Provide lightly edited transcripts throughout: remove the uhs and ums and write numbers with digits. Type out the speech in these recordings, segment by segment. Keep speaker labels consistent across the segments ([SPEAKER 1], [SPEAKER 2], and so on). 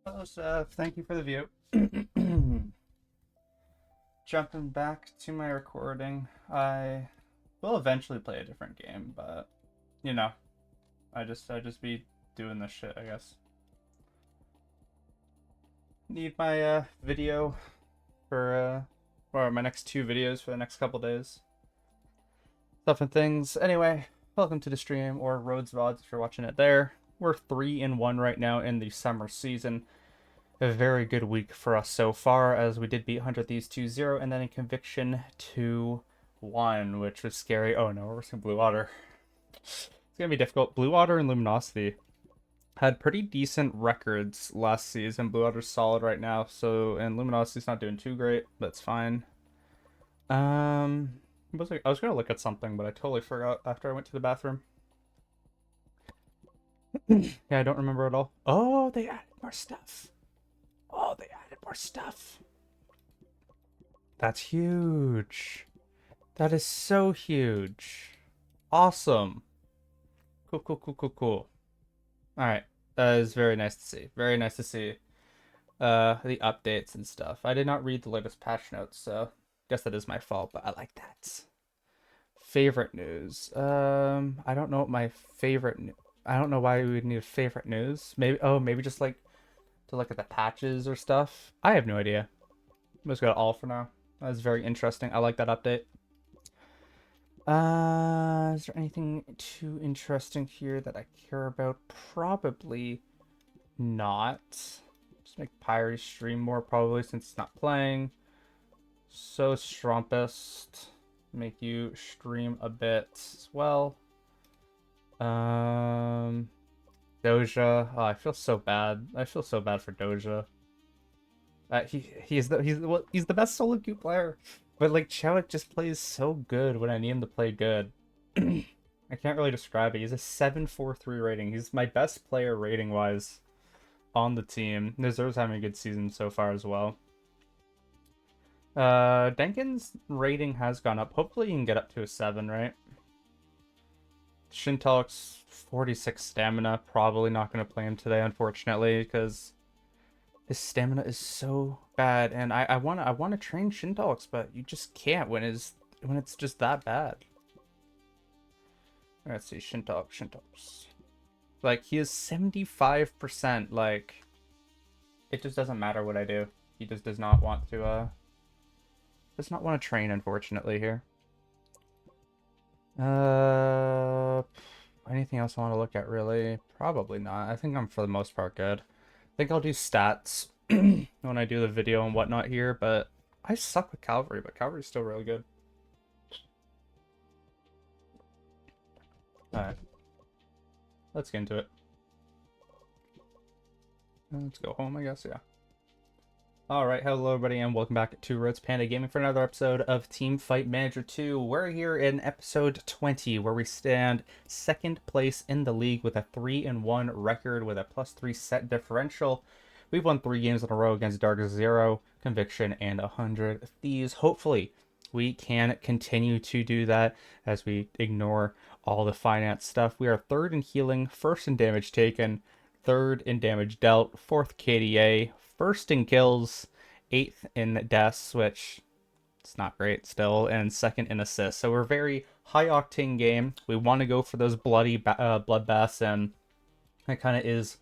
[SPEAKER 1] Hello, Seth. Thank you for the view. Jumping back to my recording, I will eventually play a different game, but you know, I just be doing this shit, I guess. Need my video for or my next two videos for the next couple days. Stuff and things. Anyway, welcome to the stream or Rhodes Vods if you're watching it there. We're 3-1 right now in the summer season. A very good week for us so far, as we did beat 100 Thieves 2-0 and then in Conviction 2-1, which was scary. Oh no, we're risking Blue Water. It's gonna be difficult. Blue Water and Luminosity had pretty decent records last season. Blue Water's solid right now, so and Luminosity's not doing too great, but it's fine. I was gonna look at something, but I totally forgot after I went to the bathroom. Yeah, I don't remember at all. Oh, they added more stuff. Oh, they added more stuff. That's huge. That is so huge. Awesome. Cool, cool, cool, cool, cool. All right. That is very nice to see. Very nice to see the updates and stuff. I did not read the latest patch notes, so guess that is my fault, but I like that. Favorite news. I don't know what my favorite I don't know why we would need a favorite news. Maybe just like to look at the patches or stuff. I have no idea. I'm just got all for now. That's very interesting. I like that update. Is there anything too interesting here that I care about? Probably not. Just make Pyre stream more probably since it's not playing. So Strumpist, make you stream a bit as well. Doja. Oh, I feel so bad. I feel so bad for Doja. He's the best solo queue player, but like Chowik just plays so good when I need him to play good. I can't really describe it. He's a 743 rating. He's my best player rating wise on the team. Deserves having a good season so far as well. Denkin's rating has gone up. Hopefully, you can get up to a 7, right? Shintalk's 46 stamina. Probably not going to play him today, unfortunately, because his stamina is so bad, and I want to train Shintalks, but you just can't when it's just that bad. Let's see, Shintalks. Like, he is 75%. Like, it just doesn't matter what I do. He just does not want to train, unfortunately, here. Anything else I want to look at, really? Probably not. I think I'm, for the most part, good. I think I'll do stats when I do the video and whatnot here, but I suck with Cavalry, but Cavalry's still really good. Alright. Let's get into it. Let's go home, I guess, yeah. Alright, hello everybody, and welcome back to Rhodes Panda Gaming for another episode of Teamfight Manager 2. We're here in episode 20, where we stand second place in the league with a 3-1 record with a +3 set differential. We've won 3 games in a row against Dark Zero, Conviction, and 100 Thieves. Hopefully, we can continue to do that as we ignore all the finance stuff. We are 3rd in healing, 1st in damage taken, 3rd in damage dealt, 4th KDA, 1st in kills, 8th in deaths, which it's not great still, and 2nd in assists. So we're very high octane game. We want to go for those bloody bloodbaths, and that kind of is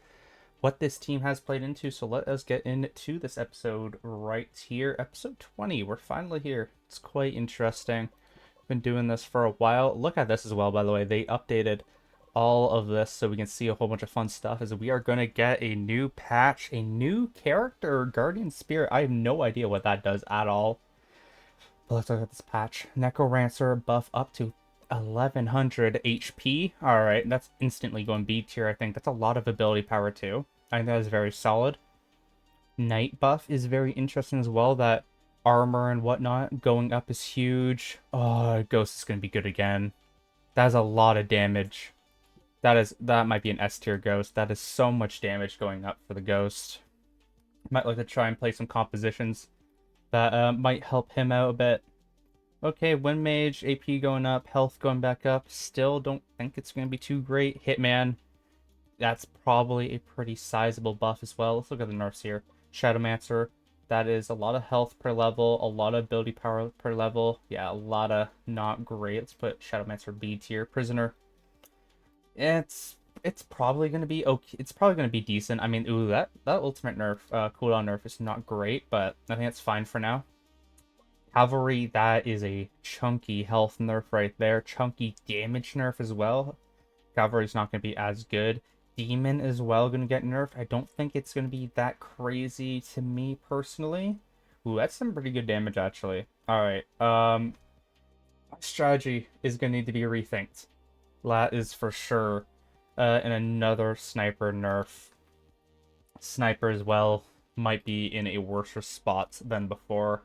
[SPEAKER 1] what this team has played into. So let us get into this episode right here. Episode 20. We're finally here. It's quite interesting. Been doing this for a while. Look at this as well, by the way. They updated all of this so we can see a whole bunch of fun stuff, as we are going to get a new patch, a new character, Guardian Spirit. I have no idea what that does at all, but let's look at this patch. Necromancer buff up to 1100 HP. All right, that's instantly going B tier. I think that's a lot of ability power too. I think that is very solid. Night buff is very interesting as well. That armor and whatnot going up is huge. Oh, Ghost is going to be good again. That is a lot of damage. That might be an S tier Ghost. That is so much damage going up for the Ghost. Might like to try and play some compositions that might help him out a bit. Okay, Wind Mage, AP going up, health going back up. Still don't think it's going to be too great. Hitman that's probably a pretty sizable buff as well. Let's look at the nerfs here. Shadowmancer, that is a lot of health per level, a lot of ability power per level. Yeah, a lot of not great. Let's put Shadowmancer B tier. Prisoner, it's probably gonna be okay. It's probably gonna be decent. I mean, ooh, that ultimate nerf, cooldown nerf is not great, but I think it's fine for now. Cavalry, that is a chunky health nerf right there. Chunky damage nerf as well. Cavalry's not going to be as good. Demon as well going to get nerfed. I don't think it's going to be that crazy to me personally. Ooh, that's some pretty good damage actually. Alright, my strategy is going to need to be rethinked. That is for sure. And another sniper nerf. Sniper as well might be in a worse spot than before.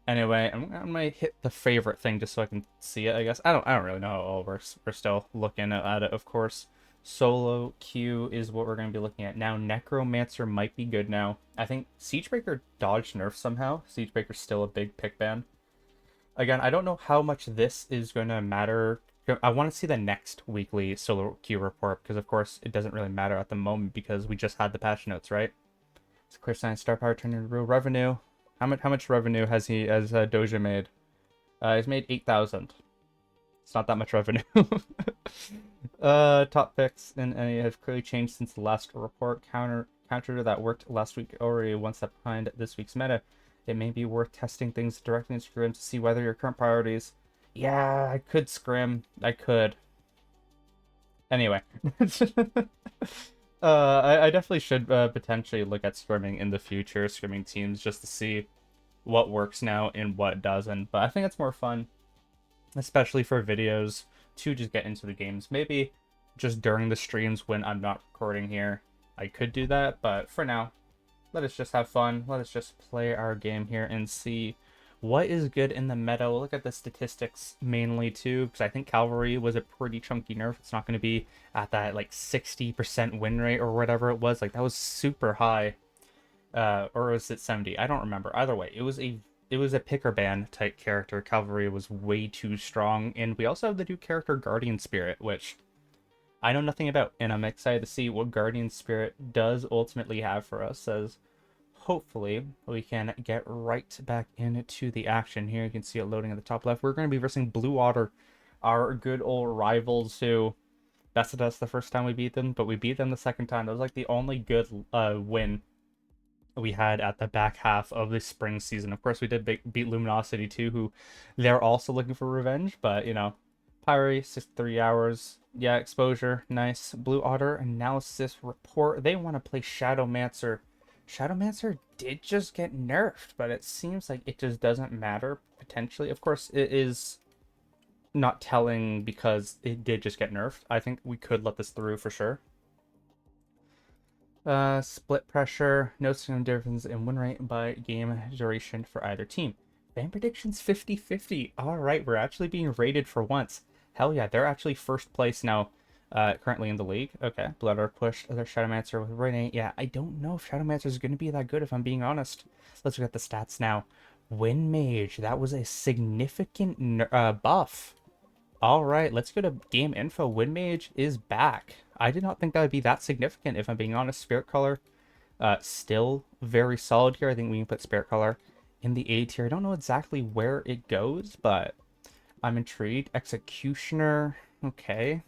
[SPEAKER 1] Anyway, I'm gonna hit the favorite thing just so I can see it, I guess. I don't really know. Oh, we're still looking at it, of course. Solo Q is what we're gonna be looking at now. Necromancer might be good now. I think Siegebreaker dodged nerf somehow. Siegebreaker's still a big pick ban. Again, I don't know how much this is gonna matter. I want to see the next weekly solo Q report because, of course, it doesn't really matter at the moment because we just had the patch notes, right? So clear sign, star power turned into real revenue. How much revenue has Doja made? He's made 8,000. It's not that much revenue. Top picks in any have clearly changed since the last report. Counter that worked last week already one step behind this week's meta. It may be worth testing things directly in Scrim to see whether your current priorities. Yeah, I could Scrim. I could. Anyway. I definitely should potentially look at scrimming in the future, scrimming teams, just to see what works now and what doesn't. But I think it's more fun, especially for videos, to just get into the games. Maybe just during the streams when I'm not recording here, I could do that. But for now, let us just have fun. Let us just play our game here and see what is good in the meta. We'll look at the statistics mainly too, because I think Cavalry was a pretty chunky nerf. It's not going to be at that like 60% win rate or whatever it was. Like that was super high. Or was it 70? I don't remember. Either way, it was a picker ban type character. Cavalry was way too strong, and we also have the new character Guardian Spirit, which I know nothing about, and I'm excited to see what Guardian Spirit does ultimately have for us, as hopefully we can get right back into the action here. You can see it loading at the top left. We're going to be versing Blue Otter, our good old rivals who bested us the first time we beat them, but we beat them the second time. That was like the only good win we had at the back half of the spring season. Of course, we did beat Luminosity too, who they're also looking for revenge, but you know, Pyre, 63 hours. Yeah, exposure, nice. Blue Otter analysis report. They want to play Shadowmancer. Shadowmancer did just get nerfed, but it seems like it just doesn't matter, potentially. Of course, it is not telling because it did just get nerfed. I think we could let this through for sure. Split pressure, no significant difference in win rate by game duration for either team. Fan predictions 50-50. All right, we're actually being rated for once. Hell yeah, they're actually first place now, currently in the league. Okay, Blooder pushed their Shadowmancer with Renee. Yeah, I don't know if Shadowmancer is going to be that good, if I'm being honest. Let's look at the stats now. Wind Mage, that was a significant buff. All right, let's go to game info. Wind Mage is back. I did not think that would be that significant, if I'm being honest. Spirit Color, still very solid here. I think we can put Spirit Color in the A tier. I don't know exactly where it goes, but I'm intrigued. Executioner, okay.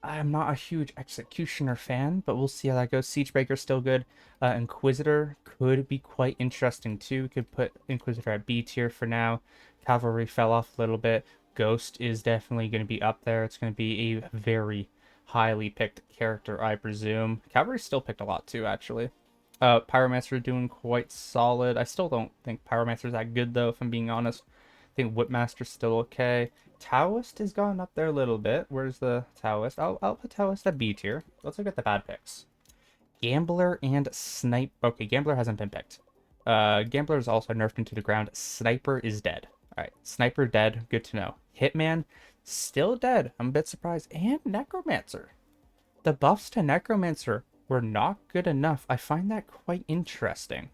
[SPEAKER 1] I'm not a huge Executioner fan, but we'll see how that goes. Siegebreaker still good. Inquisitor could be quite interesting too. We could put Inquisitor at B tier for now. Cavalry fell off a little bit. Ghost is definitely going to be up there. It's going to be a very highly picked character, I presume. Cavalry still picked a lot too, actually. Pyromancer doing quite solid. I still don't think Pyromancer's that good though, if I'm being honest. I think Whipmaster's still okay. Taoist has gone up there a little bit. Where's the Taoist? I'll put Taoist at B tier. Let's look at the bad picks. Gambler and Snipe. Okay, Gambler hasn't been picked. Gambler is also nerfed into the ground. Sniper is dead. Alright, Sniper dead. Good to know. Hitman, still dead. I'm a bit surprised. And Necromancer. The buffs to Necromancer were not good enough. I find that quite interesting.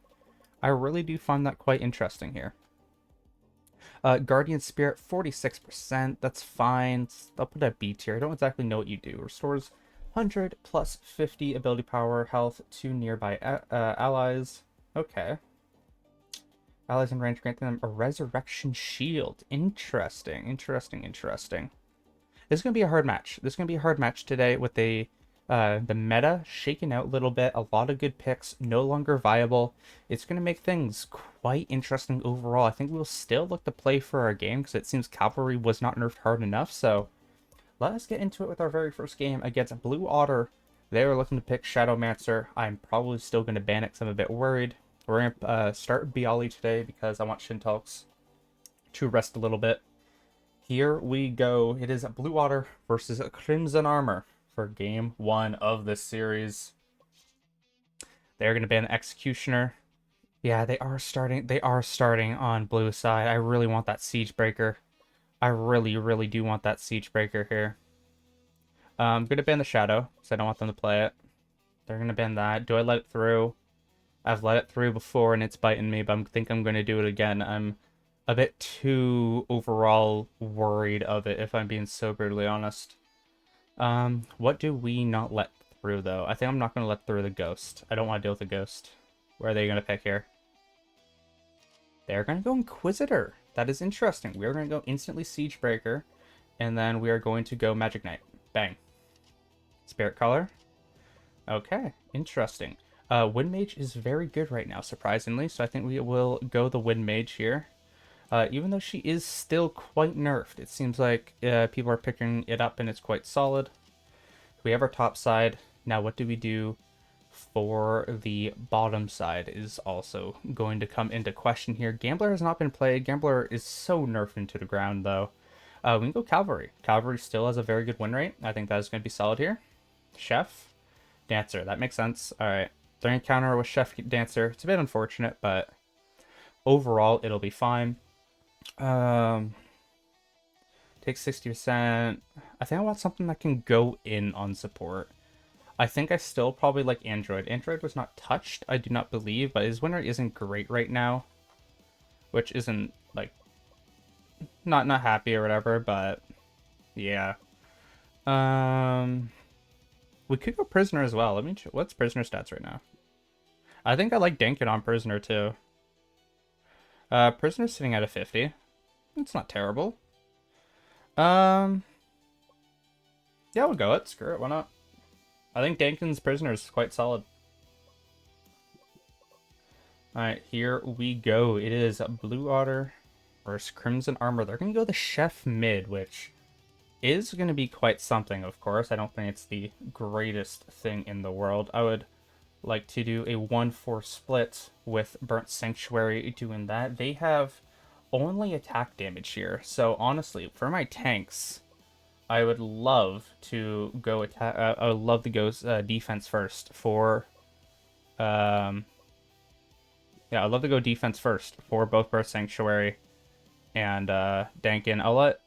[SPEAKER 1] I really do find that quite interesting here. Guardian Spirit, 46%. That's fine. I'll put a B tier. I don't exactly know what you do. Restores 100 plus 50 ability power health to nearby allies. Okay. Allies in range granting them a resurrection shield. Interesting, interesting, interesting. This is going to be a hard match. This is going to be a hard match today with the meta shaken out a little bit. A lot of good picks, no longer viable. It's going to make things quite interesting overall. I think we'll still look to play for our game because it seems Cavalry was not nerfed hard enough. So let us get into it with our very first game against Blue Otter. They were looking to pick Shadowmancer. I'm probably still going to ban it because I'm a bit worried. We're going to start Bialy today because I want Shintalks to rest a little bit. Here we go. It is Blue Otter versus Crimson Armor for game 1 of this series. They're going to ban the Executioner. Yeah, they are starting on blue side. I really want that Siege Breaker. I really, really do want that Siege Breaker here. I'm going to ban the Shadow because I don't want them to play it. They're going to ban that. Do I let it through? I've let it through before and it's biting me, but I think I'm going to do it again. I'm a bit too overall worried of it, if I'm being so brutally honest. What do we not let through, though? I think I'm not going to let through the Ghost. I don't want to deal with the Ghost. Where are they going to pick here? They're going to go Inquisitor. That is interesting. We are going to go instantly Siegebreaker, and then we are going to go Magic Knight. Bang. Spirit Color. Okay, interesting. Wind Mage is very good right now, surprisingly, so I think we will go the Wind Mage here. Even though she is still quite nerfed, it seems like people are picking it up and it's quite solid. We have our top side. Now what do we do for the bottom side is also going to come into question here. Gambler has not been played. Gambler is so nerfed into the ground, though. We can go Cavalry. Cavalry still has a very good win rate. I think that is going to be solid here. Chef. Dancer. That makes sense. All right. They're going to counter with Chef Dancer. It's a bit unfortunate, but overall, it'll be fine. Take 60%. I think I want something that can go in on support. I think I still probably like Android. Android was not touched, I do not believe, but his win rate isn't great right now. Which isn't, like, not happy or whatever, but yeah. We could go Prisoner as well. Let me check. What's Prisoner stats right now? I think I like Dankin on Prisoner too. Prisoner's sitting at a 50. It's not terrible. Yeah, we'll go it. Screw it, why not? I think Dankin's Prisoner is quite solid. Alright, here we go. It is Blue Otter versus Crimson Armor. They're going to go the Chef mid, which is going to be quite something, of course. I don't think it's the greatest thing in the world. I would like to do a 1-4 split with Burnt Sanctuary doing that. They have only attack damage here, so honestly, for my tanks, I would love to go attack. I would love to go defense first for. Yeah, I'd love to go defense first for both Burnt Sanctuary and Dankin. I'll let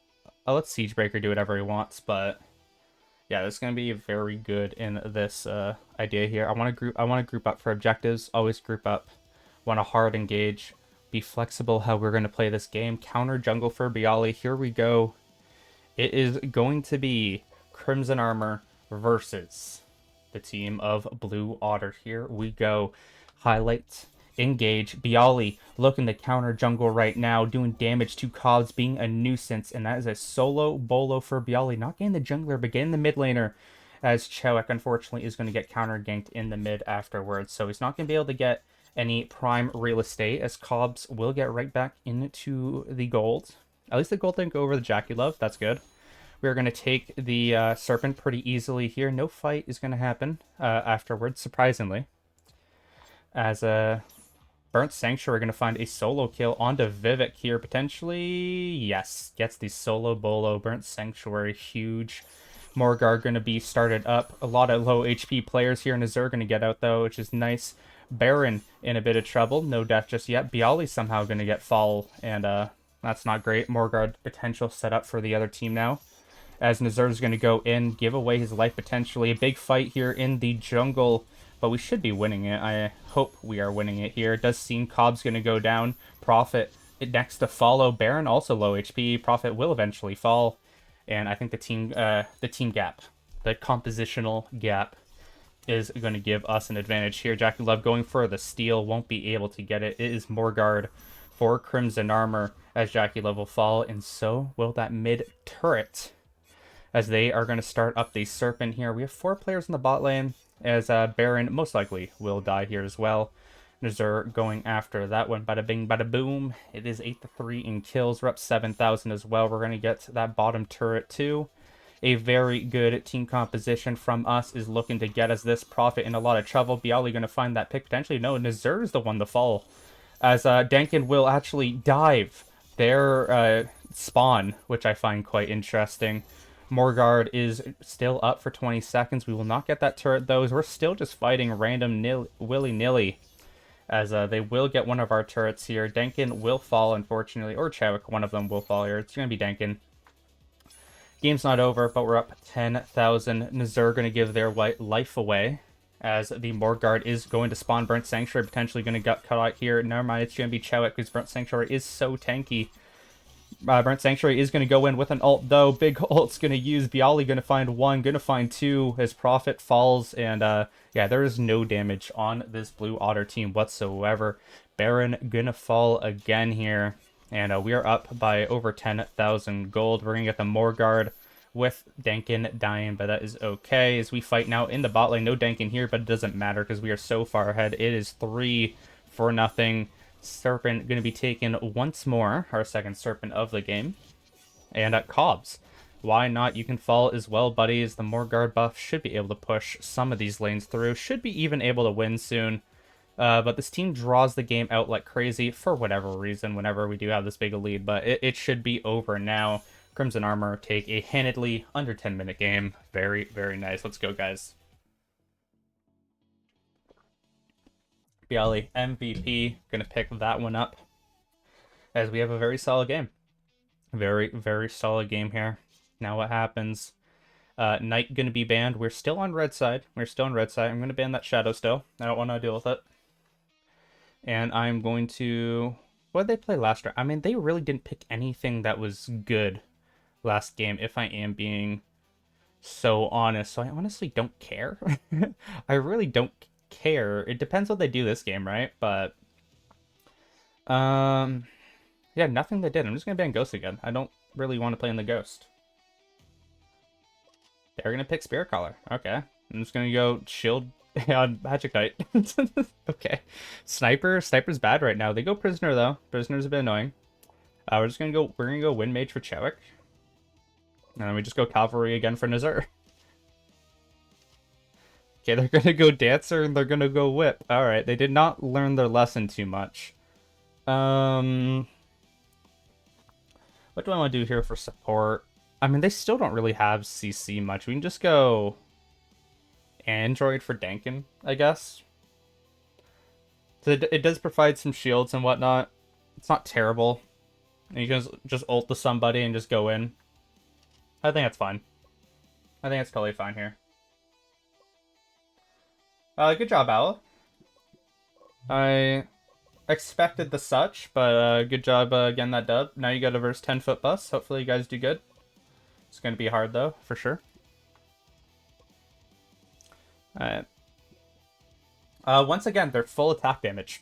[SPEAKER 1] Siegebreaker do whatever he wants, but yeah, this is gonna be very good in this idea here. I want to group up for objectives. Always group up. Want to hard engage. Be flexible how we're gonna play this game. Counter jungle for Bialy. Here we go. It is going to be Crimson Armor versus the team of Blue Otter. Here we go. Highlight, engage. Bialy looking to counter jungle right now, doing damage to Cobbs, being a nuisance. And that is a solo bolo for Bialy. Not getting the jungler, but getting the mid laner. As Chowick, unfortunately, is going to get counter ganked in the mid afterwards. So he's not going to be able to get any prime real estate, as Cobbs will get right back into the gold. At least the gold didn't go over the Jackie Love. That's good. We're going to take the Serpent pretty easily here. No fight is going to happen afterwards, surprisingly. As Burnt Sanctuary, we're going to find a solo kill onto Vivek here, potentially. Yes, gets the solo bolo. Burnt Sanctuary, huge. Morgar going to be started up. A lot of low HP players here. Nazir going to get out, though, which is nice. Baron in a bit of trouble. No death just yet. Bialy somehow going to get fall, and that's not great. Morgar potential set up for the other team now, as Nazir is going to go in, give away his life potentially. A big fight here in the jungle, but we should be winning it. I hope we are winning it here. It does seem Cobb's going to go down. Prophet next to follow. Baron also low HP. Prophet will eventually fall, and I think the team gap the compositional gap is going to give us an advantage here. Jackie Love going for the steal, won't be able to get it. It is Morgard for Crimson Armor as Jackie Love will fall, and so will that mid turret as they are going to start up the Serpent here. We have 4 players in the bot lane as Baron most likely will die here as well. Nazir going after that one. Bada bing, bada boom. It is 8-3 in kills. We're up 7,000 as well. We're going to get that bottom turret too. A very good team composition from us is looking to get us this Prophet in a lot of trouble. Bialy going to find that pick potentially. No, Nazir is the one to fall. As Denkin will actually dive their spawn, which I find quite interesting. Morgard is still up for 20 seconds. We will not get that turret though, as we're still just fighting random willy-nilly. As they will get one of our turrets here. Denkin will fall, unfortunately, or Chadwick, one of them will fall here. It's going to be Denkin. Game's not over, but we're up 10,000. Nazir going to give their life away as the Morgard is going to spawn. Burnt Sanctuary potentially going to get cut out here. Never mind, it's going to be Chadwick because Burnt Sanctuary is so tanky. Burnt Sanctuary is going to go in with an ult, though. Big ult's going to use. Bialy going to find 1, going to find 2 as Prophet falls. And, yeah, there is no damage on this Blue Otter team whatsoever. Baron going to fall again here. And we are up by over 10,000 gold. We're going to get the Morgard with Denkin dying, but that is okay. As we fight now in the bot lane. No Denkin here, but it doesn't matter because we are so far ahead. It is 3-0. Serpent going to be taken once more, our second Serpent of the game. And at Cobbs, why not? You can fall as well, buddies. The Morgard buff should be able to push some of these lanes through. Should be even able to win soon. But this team draws the game out like crazy for whatever reason whenever we do have this big a lead. But it should be over now. Crimson Armor take a handedly under 10-minute game. Very, very nice. Let's go, guys. Bialy MVP, gonna pick that one up as we have a very solid game. Very, very solid game here. Now what happens? Knight gonna be banned. We're still on red side. I'm gonna ban that Shadow still. I don't want to deal with it. And I'm going to... What did they play last round? I mean, they really didn't pick anything that was good last game, if I am being so honest. So I honestly don't care. I really don't care. It depends what they do this game, right? But yeah, nothing they did. I'm just gonna ban Ghost again. I don't really want to play in the Ghost. They're gonna pick Spirit Caller. Okay, I'm just gonna go Shield on Magic Knight. Okay, Sniper's bad right now. They go Prisoner though. Prisoner's a bit annoying. We're gonna go Wind Mage for Chadwick, and then we just go Cavalry again for Nazir. Okay, they're gonna go Dancer and they're gonna go Whip. Alright, they did not learn their lesson too much. What do I want to do here for support? I mean, they still don't really have CC much. We can just go Android for Denkin, I guess. So it does provide some shields and whatnot. It's not terrible. And you can just ult to somebody and just go in. I think that's fine. I think that's totally fine here. Good job, Owl. I expected the such, but good job getting that dub. Now you got a verse 10-foot bus. Hopefully you guys do good. It's going to be hard, though, for sure. Alright. Once again, they're full attack damage.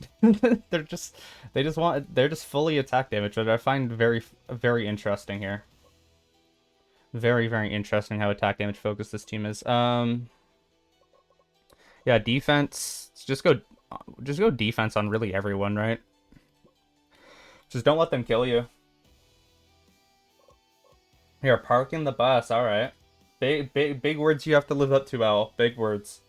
[SPEAKER 1] they're just fully attack damage, which I find very, very interesting here. Very, very interesting how attack damage focused this team is. Yeah, defense. Just go defense on really everyone, right? Just don't let them kill you. Here, parking the bus. All right. Big words you have to live up to, Al. Big words.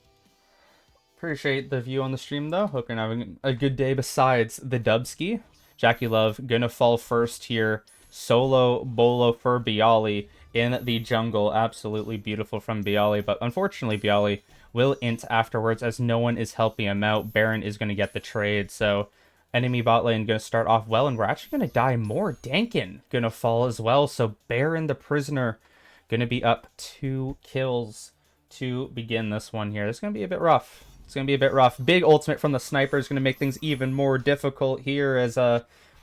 [SPEAKER 1] Appreciate the view on the stream, though. Hope you're having a good day besides the Dubski. Jackie Love gonna fall first here. Solo Bolo for Bialy in the jungle. Absolutely beautiful from Bialy, but unfortunately Bialy will int afterwards as no one is helping him out. Baron is going to get the trade, so enemy bot lane going to start off well, and we're actually going to die more. Denkin going to fall as well, so Baron the Prisoner going to be up 2 kills to begin this one here. This is going to be a bit rough. It's going to be a bit rough. Big ultimate from the Sniper is going to make things even more difficult here as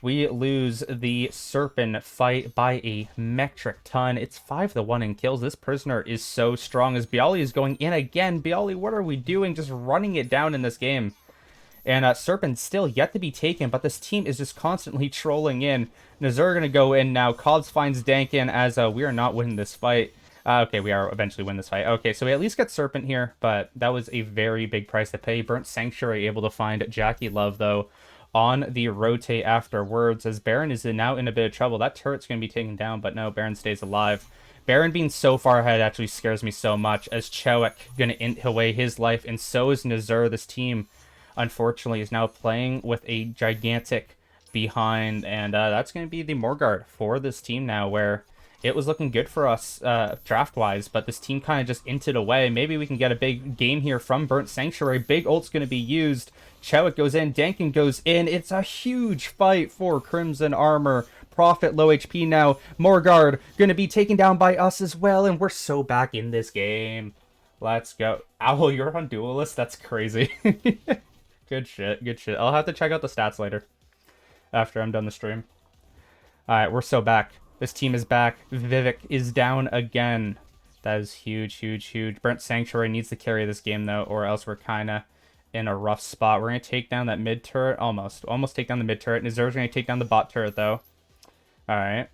[SPEAKER 1] We lose the Serpent fight by a metric ton. It's 5-1 in kills. This prisoner is so strong as Bialy is going in again. Bialy, what are we doing? Just running it down in this game. And Serpent's still yet to be taken, but this team is just constantly trolling in. Nazir going to go in now. Cobbs finds Dankin as we are not winning this fight. Okay, we are eventually win this fight. Okay, so we at least get Serpent here, but that was a very big price to pay. Burnt Sanctuary able to find Jackie Love, though, on the rotate afterwards, as Baron is now in a bit of trouble. That turret's going to be taken down, but no, Baron stays alive. Baron being so far ahead actually scares me so much, as Chowick going to int away his life, and so is Nazir. This team, unfortunately, is now playing with a gigantic behind, and that's going to be the Morguard for this team now, where it was looking good for us draft-wise, but this team kind of just inted away. Maybe we can get a big game here from Burnt Sanctuary. Big ult's going to be used. Chowick goes in. Dankin goes in. It's a huge fight for Crimson Armor. Prophet low HP now. Morguard going to be taken down by us as well, and we're so back in this game. Let's go. Owl, you're on Duelist? That's crazy. Good shit. Good shit. I'll have to check out the stats later after I'm done the stream. Alright, we're so back. This team is back. Vivek is down again. That is huge, huge, huge. Burnt Sanctuary needs to carry this game, though, or else we're kind of in a rough spot. We're going to take down that mid turret. Almost take down the mid turret. Nazir's going to take down the bot turret, though. Alright.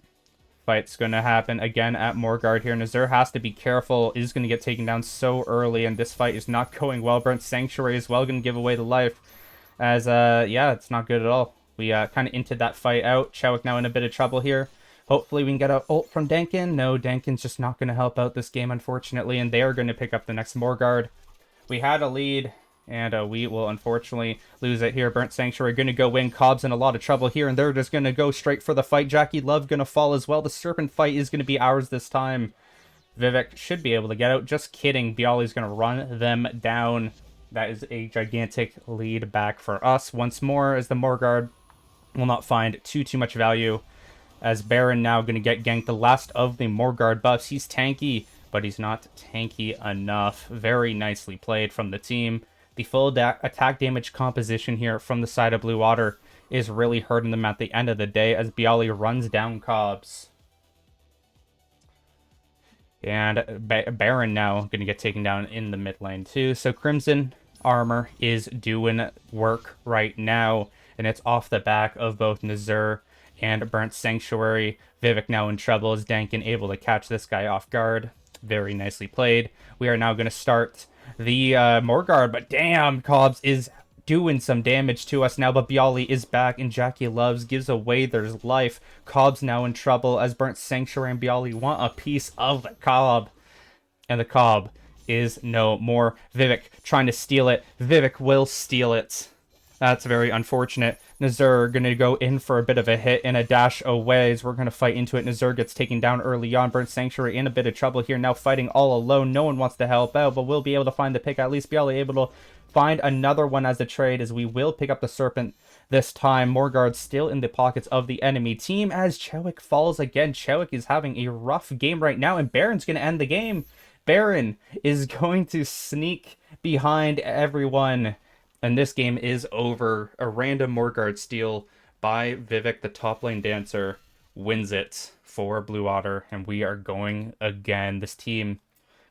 [SPEAKER 1] Fight's going to happen again at Morguard here. Nazir has to be careful. Is going to get taken down so early, and this fight is not going well. Burnt Sanctuary is well going to give away the life. As, yeah, it's not good at all. We kind of inted that fight out. Chowick now in a bit of trouble here. Hopefully we can get an ult from Dankin. No, Dankin's just not going to help out this game, unfortunately, and they are going to pick up the next Morguard. We had a lead, and we will unfortunately lose it here. Burnt Sanctuary going to go win. Cobb's in a lot of trouble here, and they're just going to go straight for the fight. Jackie Love going to fall as well. The Serpent fight is going to be ours this time. Vivek should be able to get out. Just kidding. Bialy's going to run them down. That is a gigantic lead back for us. Once more, as the Morguard will not find too much value, as Baron now going to get ganked. The last of the Morguard buffs. He's tanky, but he's not tanky enough. Very nicely played from the team. The full attack damage composition here from the side of Blue Water is really hurting them at the end of the day, as Bialy runs down Cobbs. And Baron now going to get taken down in the mid lane too. So Crimson Armor is doing work right now, and it's off the back of both Nazir and Burnt Sanctuary. Vivek now in trouble, as Dankin able to catch this guy off guard. Very nicely played. We are now going to start the Morguard, but damn, Cobbs is doing some damage to us now, but Bialy is back, and Jackie Loves gives away their life. Cobb's now in trouble, as Burnt Sanctuary and Bialy want a piece of the Cobb, and the Cobb is no more. Vivek trying to steal it. Vivek will steal it. That's very unfortunate. Nazir going to go in for a bit of a hit and a dash away, as we're going to fight into it. Nazir gets taken down early on. Burnt Sanctuary in a bit of trouble here, now fighting all alone. No one wants to help out, but we'll be able to find the pick. At least Bialy able to find another one as a trade, as we will pick up the Serpent this time. Morguard still in the pockets of the enemy team, as Chowick falls again. Chowick is having a rough game right now, and Baron's going to end the game. Baron is going to sneak behind everyone, and this game is over. A random Morguard steal by Vivek, the top lane dancer, wins it for Blue Water, and we are going again. This team,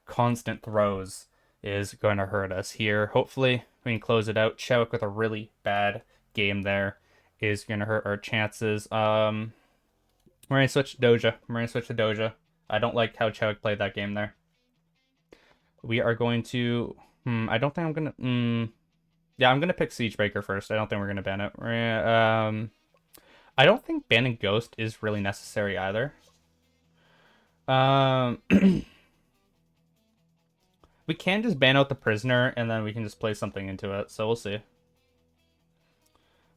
[SPEAKER 1] constant throws, is going to hurt us here. Hopefully we can close it out. Chowick with a really bad game there is going to hurt our chances. We're going to switch to Doja. I don't like how Chowick played that game there. We are going to... I don't think I'm going to... Yeah, I'm going to pick Siegebreaker first. I don't think we're going to ban it. I don't think banning Ghost is really necessary either. We can just ban out the Prisoner, and then we can just play something into it. So we'll see.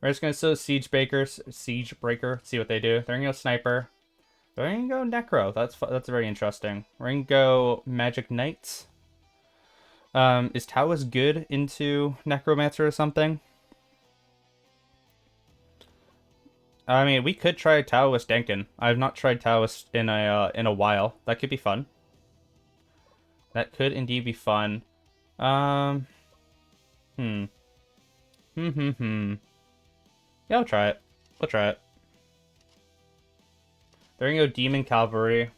[SPEAKER 1] We're just going to Siegebreaker, see what they do. They're going to go Sniper. They're going to go Necro. That's very interesting. We're going to go Magic Knight. Is Taoist good into Necromancer or something? I mean, we could try Taoist Denkin. I've not tried Taoist in a while. That could be fun. That could indeed be fun. Yeah, I'll try it. We'll try it. They're gonna go Demon Cavalry.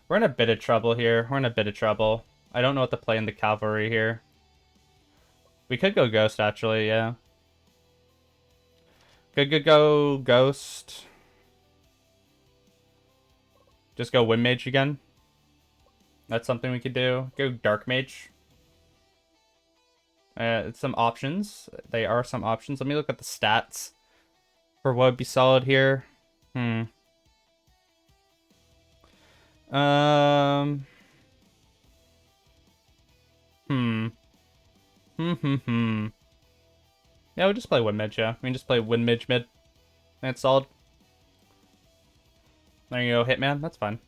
[SPEAKER 1] We're in a bit of trouble here. We're in a bit of trouble. I don't know what to play in the Cavalry here. We could go Ghost, actually, yeah. Could go Ghost. Just go Wind Mage again. That's something we could do. Go Dark Mage. Some options. They are some options. Let me look at the stats for what would be solid here. Hmm. Um. Hmm. Hmm. Yeah, we'll just play Wind Mage, yeah. We can just play Wind Mage mid. That's solid. There you go, Hitman. That's fine.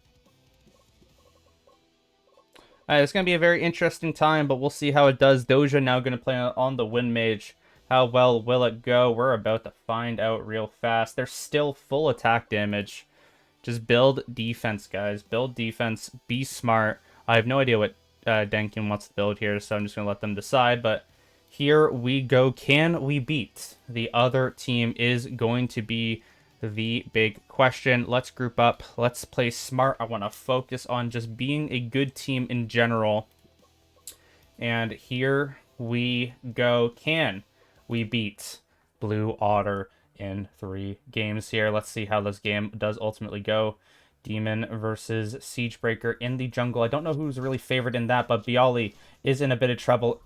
[SPEAKER 1] It's going to be a very interesting time, but we'll see how it does. Doja now going to play on the Wind Mage. How well will it go? We're about to find out real fast. They're still full attack damage. Just build defense, guys. Build defense. Be smart. I have no idea what Denkin wants to build here, so I'm just going to let them decide. But here we go. Can we beat the other team is going to be the big question. Let's group up. Let's play smart. I want to focus on just being a good team in general. And here we go. Can we beat Blue Otter in 3 games here? Let's see how this game does ultimately go. Demon versus Siegebreaker in the jungle. I don't know who's really favored in that, but Bialy is in a bit of trouble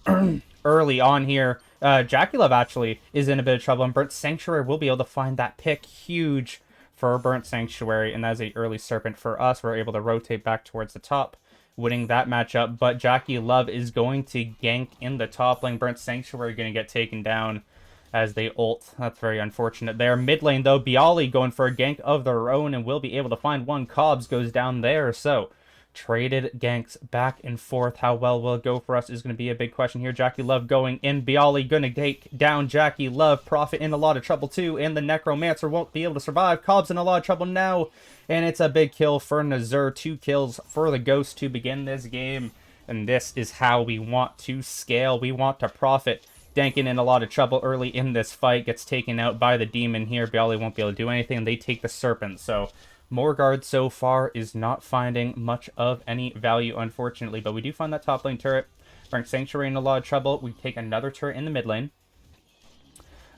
[SPEAKER 1] early on here. Jackie Love actually is in a bit of trouble, and Burnt Sanctuary will be able to find that pick. Huge for Burnt Sanctuary, and that's a early Serpent for us. We're able to rotate back towards the top, winning that matchup, but Jackie Love is going to gank in the top lane. Burnt Sanctuary going to get taken down as they ult. That's very unfortunate there. Mid lane, though, Bialy going for a gank of their own and will be able to find one. Cobbs goes down there, so traded ganks back and forth. How well will it go for us is going to be a big question here. Jackie Love going in. Bialy going to take down Jackie Love. Prophet in a lot of trouble, too, and the Necromancer won't be able to survive. Cobbs in a lot of trouble now, and it's a big kill for Nazir. 2 kills for the Ghost to begin this game, and this is how we want to scale. We want to profit. Dankin in a lot of trouble early in this fight, gets taken out by the Demon here. Bialy won't be able to do anything, and they take the Serpent. So Morgard so far is not finding much of any value, unfortunately, but we do find that top lane turret. Burnt Sanctuary in a lot of trouble. We take another turret in the mid lane.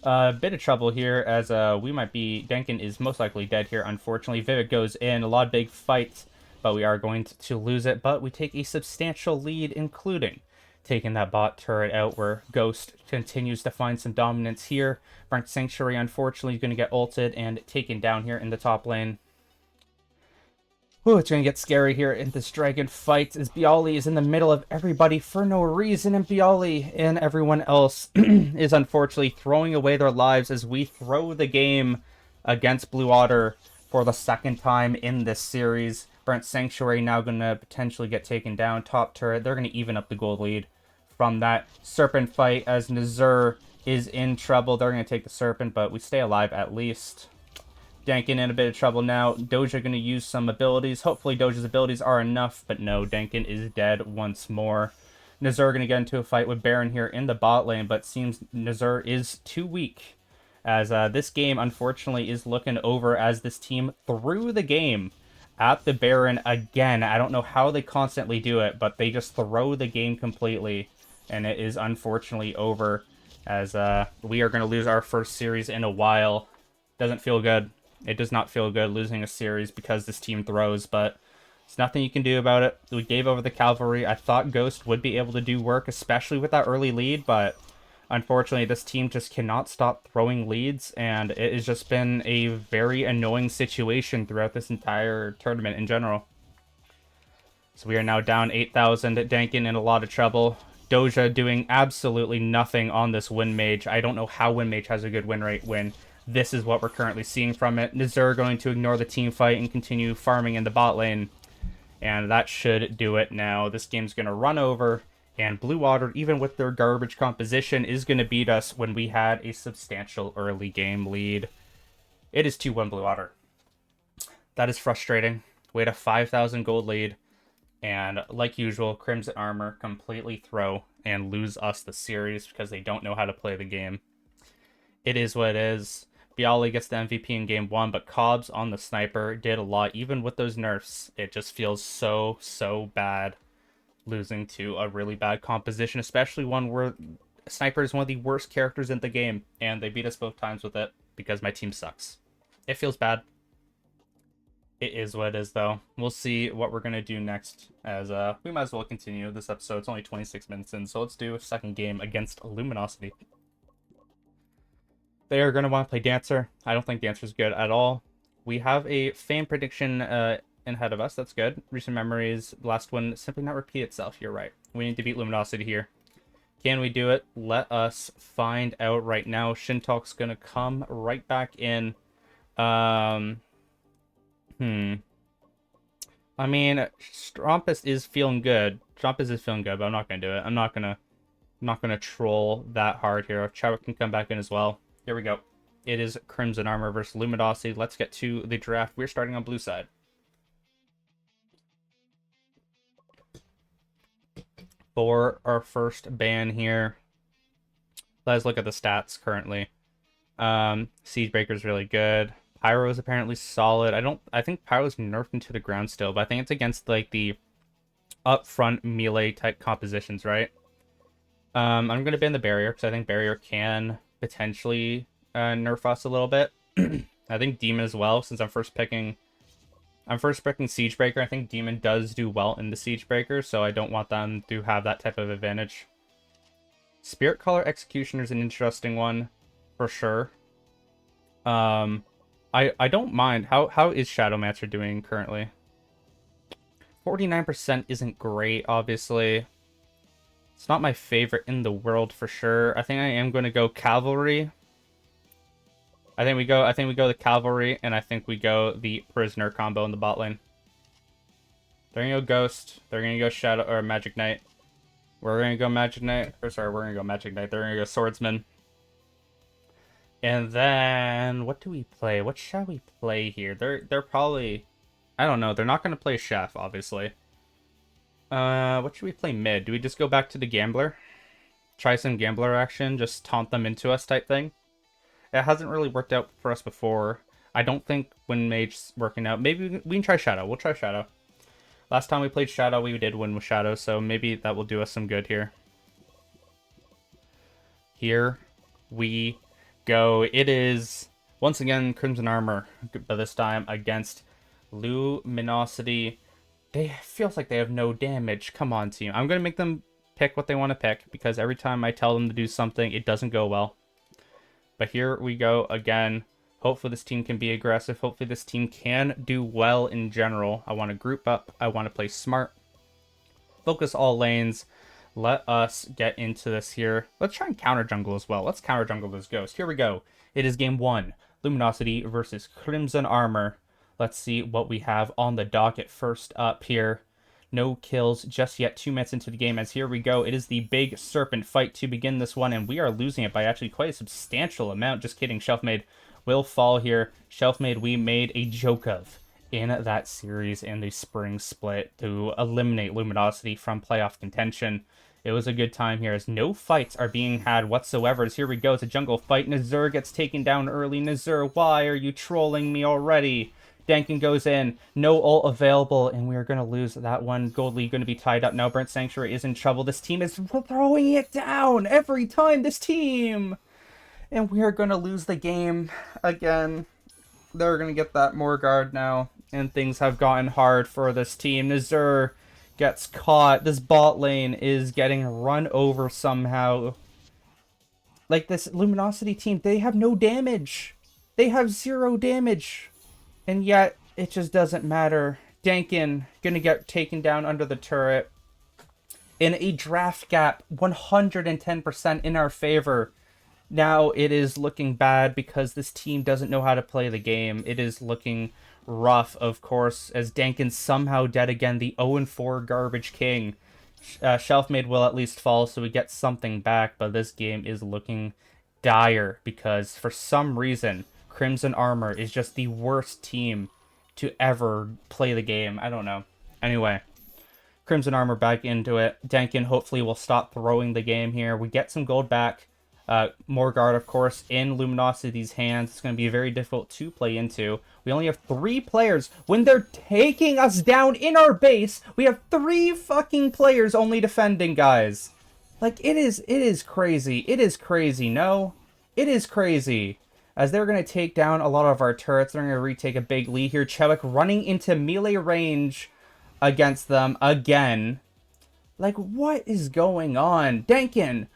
[SPEAKER 1] A bit of trouble here as we might be... Dankin is most likely dead here, unfortunately. Vivek goes in. A lot of big fights, but we are going to lose it. But we take a substantial lead, including taking that bot turret out, where Ghost continues to find some dominance here. Burnt Sanctuary, unfortunately, is going to get ulted and taken down here in the top lane. Ooh, it's going to get scary here in this dragon fight, as Bialy is in the middle of everybody for no reason, and Bialy and everyone else is unfortunately throwing away their lives as we throw the game against Blue Otter for the 2nd time in this series. Burnt Sanctuary now going to potentially get taken down. Top turret, they're going to even up the gold lead from that Serpent fight, as Nazir is in trouble. They're going to take the Serpent, but we stay alive at least. Dankin in a bit of trouble now. Doja going to use some abilities. Hopefully Doja's abilities are enough, but no, Dankin is dead once more. Nazir going to get into a fight with Baron here in the bot lane, but seems Nazir is too weak, as this game, unfortunately, is looking over as this team threw the game at the Baron again. I don't know how they constantly do it, but they just throw the game completely, and it is unfortunately over, as we are going to lose our first series in a while. Doesn't feel good. It does not feel good losing a series because this team throws, but there's nothing you can do about it. We gave over the Cavalry. I thought Ghost would be able to do work, especially with that early lead, but unfortunately, this team just cannot stop throwing leads, and it has just been a very annoying situation throughout this entire tournament in general. So we are now down 8,000. Dankin in a lot of trouble. Doja doing absolutely nothing on this Wind Mage. I don't know how Wind Mage has a good win rate when this is what we're currently seeing from it. Nazir going to ignore the team fight and continue farming in the bot lane. And that should do it now. This game's going to run over, and Blue Water, even with their garbage composition, is going to beat us when we had a substantial early game lead. It is 2-1 Blue Water. That is frustrating. We had a 5,000 gold lead, and like usual, Crimson Armor completely throw and lose us the series because they don't know how to play the game. It is what it is. Bialy gets the MVP in game 1, but Cobbs on the sniper did a lot. Even with those nerfs, it just feels so bad losing to a really bad composition, especially one where sniper is one of the worst characters in the game, and they beat us both times with it because my team sucks. It feels bad. It is what it is, though. We'll see what we're going to do next, as we might as well continue this episode. It's only 26 minutes in, so let's do a second game against Luminosity. They are going to want to play Dancer. I don't think Dancer's good at all. We have a fan prediction ahead of us. That's good. Recent memories. Last one simply not repeat itself. You're right. We need to beat Luminosity here. Can we do it? Let us find out right now. Shintalk's going to come right back in. I mean, Strumpus is feeling good. But I'm not gonna do it. I'm not gonna troll that hard here. Chadwick can come back in as well. Here we go. It is Crimson Armor versus Luminosity. Let's get to the draft. We're starting on blue side. For our first ban here, let's look at the stats currently. Siegebreaker's really good. Pyro is apparently solid. I think Pyro's nerfed into the ground still, but I think it's against like the upfront melee type compositions, right? I'm gonna ban the barrier because I think barrier can potentially nerf us a little bit. I think Demon as well, since I'm first picking Siegebreaker. I think Demon does do well in the Siegebreaker, so I don't want them to have that type of advantage. Spirit Caller Executioner is an interesting one, for sure. I don't mind. How is Shadowmancer doing currently? 49% isn't great, obviously. It's not my favorite in the world for sure. I think I am going to go Cavalry. I think we go the Cavalry, and I think we go the Prisoner combo in the bot lane. They're gonna go Ghost. They're gonna go Shadow or Magic Knight. We're gonna go Magic Knight. Or sorry, we're gonna go Magic Knight. They're gonna go Swordsman. And then what do we play? What shall we play here? They're probably, I don't know. They're not gonna play Chef, obviously. What should we play mid? Do we just go back to the Gambler? Try some Gambler action, just taunt them into us type thing? It hasn't really worked out for us before. I don't think Wind Mage's working out. Maybe we can try Shadow. We'll try Shadow. Last time we played Shadow, we did win with Shadow, so maybe that will do us some good here. Here we go. It is, once again, Crimson Armor, but this time against Luminosity. They feels like they have no damage. Come on, team. I'm going to make them pick what they want to pick, because every time I tell them to do something, it doesn't go well. But here we go again. Hopefully this team can be aggressive. Hopefully this team can do well in general. I want to group up. I want to play smart. Focus all lanes. Let us get into this here. Let's try and counter jungle as well. Let's counter jungle this Ghost. Here we go. It is game 1. Luminosity versus Crimson Armor. Let's see what we have on the docket first up here. No kills just yet, 2 minutes into the game, as here we go. It is the big serpent fight to begin this one, and we are losing it by actually quite a substantial amount. Just kidding, Shelfmade will fall here. Shelfmade we made a joke of in that series in the spring split to eliminate Luminosity from playoff contention. It was a good time here, as no fights are being had whatsoever. As here we go, it's a jungle fight. Nazir gets taken down early. Nazir, why are you trolling me already? Dankin goes in, no ult available, and we are going to lose that one. Gold League going to be tied up now. Burnt Sanctuary is in trouble. This team is throwing it down every time, this team! And we are going to lose the game again. They're going to get that Morgard now, and things have gotten hard for this team. Nazir gets caught. This bot lane is getting run over somehow. Like, this Luminosity team, they have no damage. They have 0 damage. And yet, it just doesn't matter. Dankin gonna get taken down under the turret. In a draft gap, 110% in our favor. Now it is looking bad because this team doesn't know how to play the game. It is looking rough, of course, as Dankin's somehow dead again. The 0-4 Garbage King. Shelfmade will at least fall, so we get something back. But this game is looking dire because, for some reason, Crimson Armor is just the worst team to ever play the game. I don't know. Anyway, Crimson Armor back into it. Dankin hopefully will stop throwing the game here. We get some gold back. Morgard, of course, in Luminosity's hands. It's going to be very difficult to play into. We only have 3 players. When they're taking us down in our base, we have 3 fucking players only defending, guys. Like, it is crazy. It is crazy, no? It is crazy. As they're going to take down a lot of our turrets, they're going to retake a big lead here. Chewik running into melee range against them again. Like, what is going on? Dankin,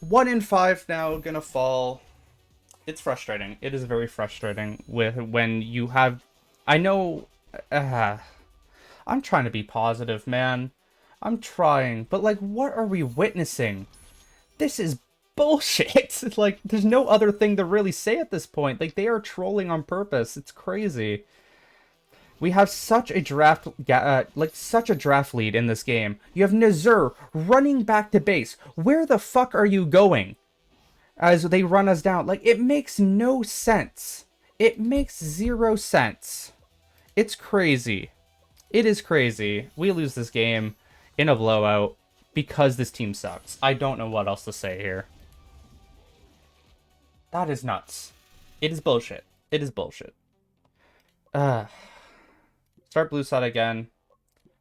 [SPEAKER 1] 1 in 5 now, gonna fall. It's frustrating. It is very frustrating when you have... I know... I'm trying to be positive, man. I'm trying. But, like, what are we witnessing? This is bullshit. Like, there's no other thing to really say at this point. Like, they are trolling on purpose. It's crazy. We have such a draft, such a draft lead in this game. You have Nazir running back to base. Where the fuck are you going? As they run us down. Like, it makes no sense. It makes 0 sense. It's crazy. It is crazy. We lose this game in a blowout because this team sucks. I don't know what else to say here. That is nuts. It is bullshit. It is bullshit. Start blue side again.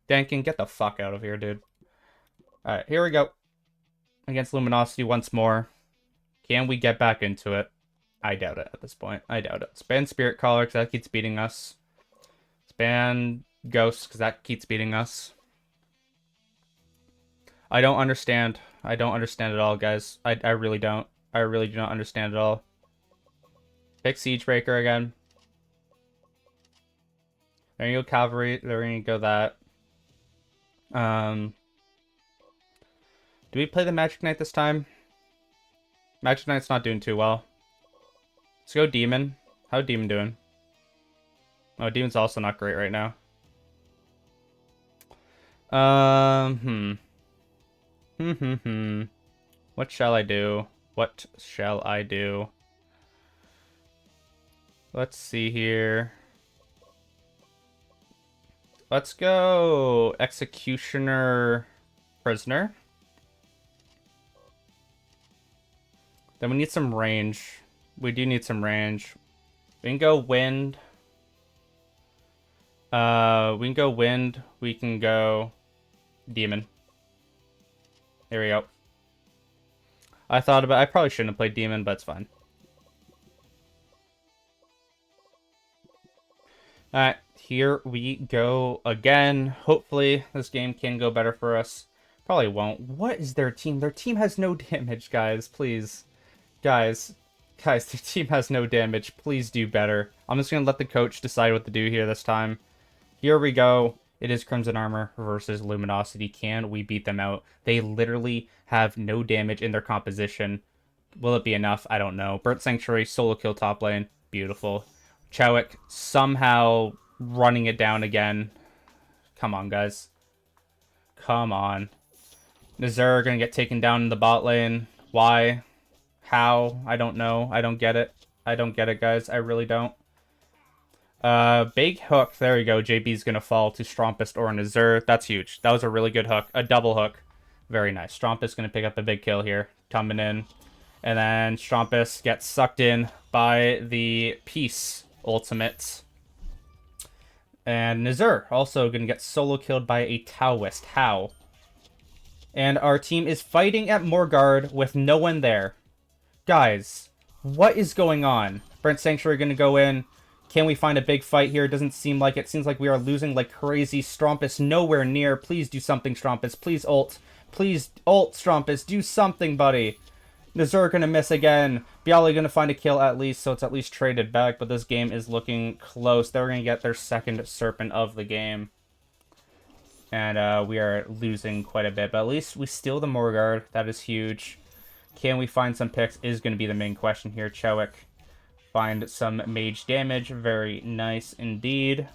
[SPEAKER 1] Dankin, get the fuck out of here, dude. Alright, here we go. Against Luminosity once more. Can we get back into it? I doubt it at this point. I doubt it. Span Spirit Caller, because that keeps beating us. Span Ghost, because that keeps beating us. I don't understand. I don't understand at all, guys. I really don't. I really do not understand at all. Pick Siegebreaker again. There you go, Cavalry. There you go, that. Do we play the Magic Knight this time? Magic Knight's not doing too well. Let's go Demon. How's Demon doing? Oh, Demon's also not great right now. What shall I do? What shall I do? Let's see here. Let's go Executioner Prisoner. Then we need some range. We do need some range. We can go Wind. We can go Wind. We can go Demon. There we go. I probably shouldn't have played Demon, but it's fine. Alright, here we go again. Hopefully, this game can go better for us. Probably won't. What is their team? Their team has no damage, guys. Please. Guys, their team has no damage. Please do better. I'm just going to let the coach decide what to do here this time. Here we go. It is Crimson Armor versus Luminosity. Can we beat them out? They literally have no damage in their composition. Will it be enough? I don't know. Burnt Sanctuary, solo kill top lane. Beautiful. Chewik somehow running it down again. Come on, guys. Come on. Nazir gonna get taken down in the bot lane. Why? How? I don't know. I don't get it. I don't get it, guys. I really don't. Big hook. There we go. JB's gonna fall to Strompist or Nazir. That's huge. That was a really good hook. A double hook. Very nice. Strompist gonna pick up a big kill here. Coming in. And then Strompist gets sucked in by the Peace ultimate. And Nazir also gonna get solo killed by a Taoist. How? And our team is fighting at Morgard with no one there. Guys, what is going on? Burnt Sanctuary gonna go in. Can we find a big fight here? It doesn't seem like it. Seems like we are losing like crazy. Strompus nowhere near. Please do something, Strompus. Please ult. Please ult, Strompus. Do something, buddy. Nazir gonna miss again. Bialy gonna find a kill at least, so it's at least traded back, but this game is looking close. They're gonna get their second Serpent of the game. And we are losing quite a bit, but at least we steal the Morgard. That is huge. Can we find some picks is going to be the main question here. Chewik find some mage damage. Very nice indeed.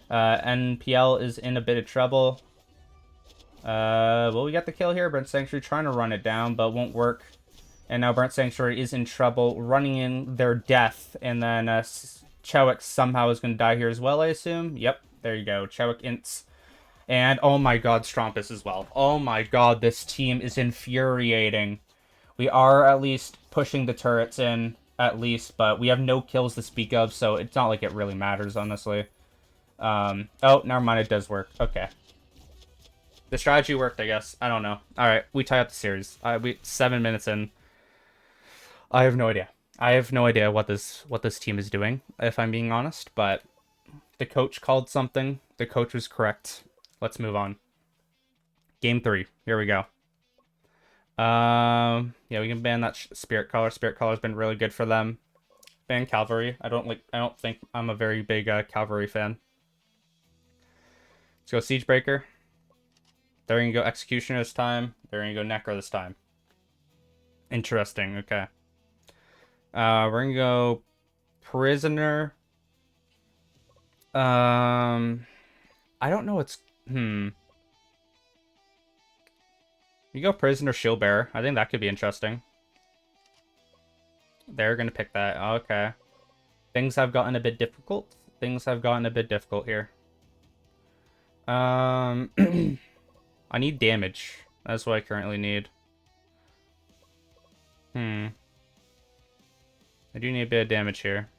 [SPEAKER 1] NPL is in a bit of trouble. Well, we got the kill here. Burnt Sanctuary trying to run it down, but won't work. And now Burnt Sanctuary is in trouble, running in their death. And then Chewik somehow is going to die here as well, I assume. Yep, there you go. Chewik ints. And, oh my god, Strompus as well. Oh my god, this team is infuriating. We are at least pushing the turrets in, at least, but we have no kills to speak of, so it's not like it really matters, honestly. Oh, never mind, it does work. Okay. The strategy worked, I guess. I don't know. Alright, we tie up the series. We 7 minutes in. I have no idea. I have no idea what this team is doing, if I'm being honest, but the coach called something. The coach was correct. Let's move on. Game 3. Here we go. Yeah, we can ban that Spirit Collar. Spirit Collar's been really good for them. Ban Cavalry. I don't think I'm a very big Cavalry fan. Let's go Siegebreaker. They're gonna go Executioner this time. They're gonna go Necro this time. Interesting. Okay. We're gonna go Prisoner. I don't know what's You go Prisoner Shield Bearer. I think that could be interesting. They're gonna pick that. Okay. Things have gotten a bit difficult. Things have gotten a bit difficult here. I need damage. That's what I currently need. I do need a bit of damage here.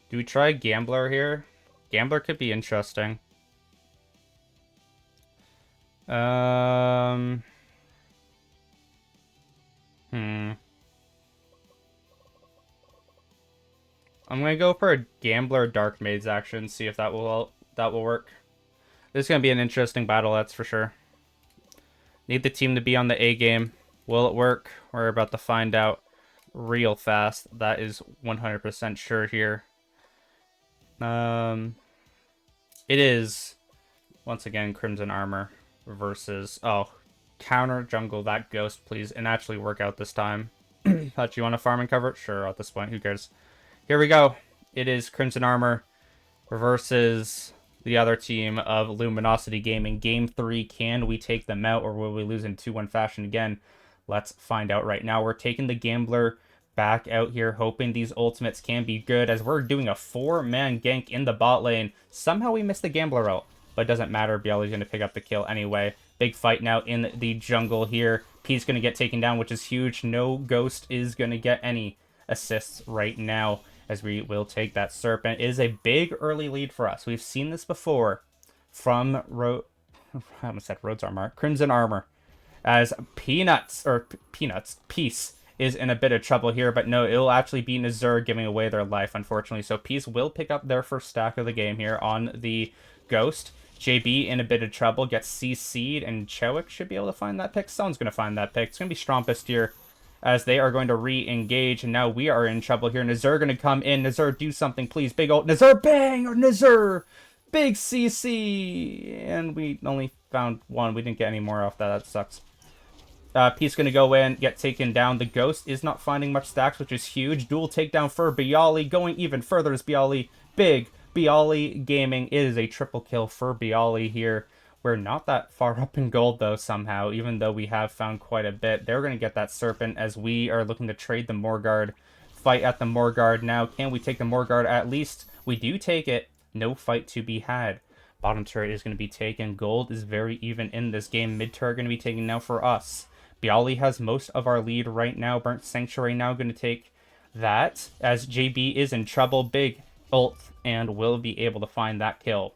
[SPEAKER 1] Do we try Gambler here? Gambler could be interesting. I'm gonna go for a Gambler Dark Maids action, see if that will work. This is gonna be an interesting battle, that's for sure. Need the team to be on the A game. Will it work? We're about to find out real fast. That is 100% sure here. It is once again Crimson Armor versus counter jungle that ghost, please, and actually work out this time. Thought you want to farm and cover it? Sure, at this point, who cares? Here we go. It is Crimson Armor versus the other team of Luminosity Gaming. Game 3, can we take them out, or will we lose in 2-1 fashion again? Let's find out right now. We're taking the Gambler back out here, hoping these ultimates can be good, as we're doing a 4-man gank in the bot lane. Somehow we missed the Gambler out, but it doesn't matter. Bialy's going to pick up the kill anyway. Big fight now in the jungle here. P's going to get taken down, which is huge. No Ghost is going to get any assists right now, as we will take that Serpent. It is a big early lead for us. We've seen this before from I almost said Rhodes Armor. Crimson Armor. As Peace is in a bit of trouble here, but no, it'll actually be Nazur giving away their life, unfortunately. So Peace will pick up their first stack of the game here on the Ghost. JB in a bit of trouble, gets CC'd, and Chowick should be able to find that pick. Someone's going to find that pick. It's going to be Strompest here, as they are going to re-engage, and now we are in trouble here. Nazur going to come in. Nazur, do something, please. Big ult. Nazur, bang! Or Nazur! Big CC! And we only found one. We didn't get any more off that. That sucks. Peace going to go in, get taken down. The Ghost is not finding much stacks, which is huge. Dual takedown for Bialy. Going even further is Bialy. Big Bialy Gaming. It is a triple kill for Bialy here. We're not that far up in gold, though, somehow, even though we have found quite a bit. They're going to get that Serpent, as we are looking to trade the Morgard. Fight at the Morgard now. Can we take the Morgard? At least we do take it. No fight to be had. Bottom turret is going to be taken. Gold is very even in this game. Mid turret going to be taken now for us. Bialy has most of our lead right now. Burnt Sanctuary now going to take that, as JB is in trouble. Big ult, and will be able to find that kill.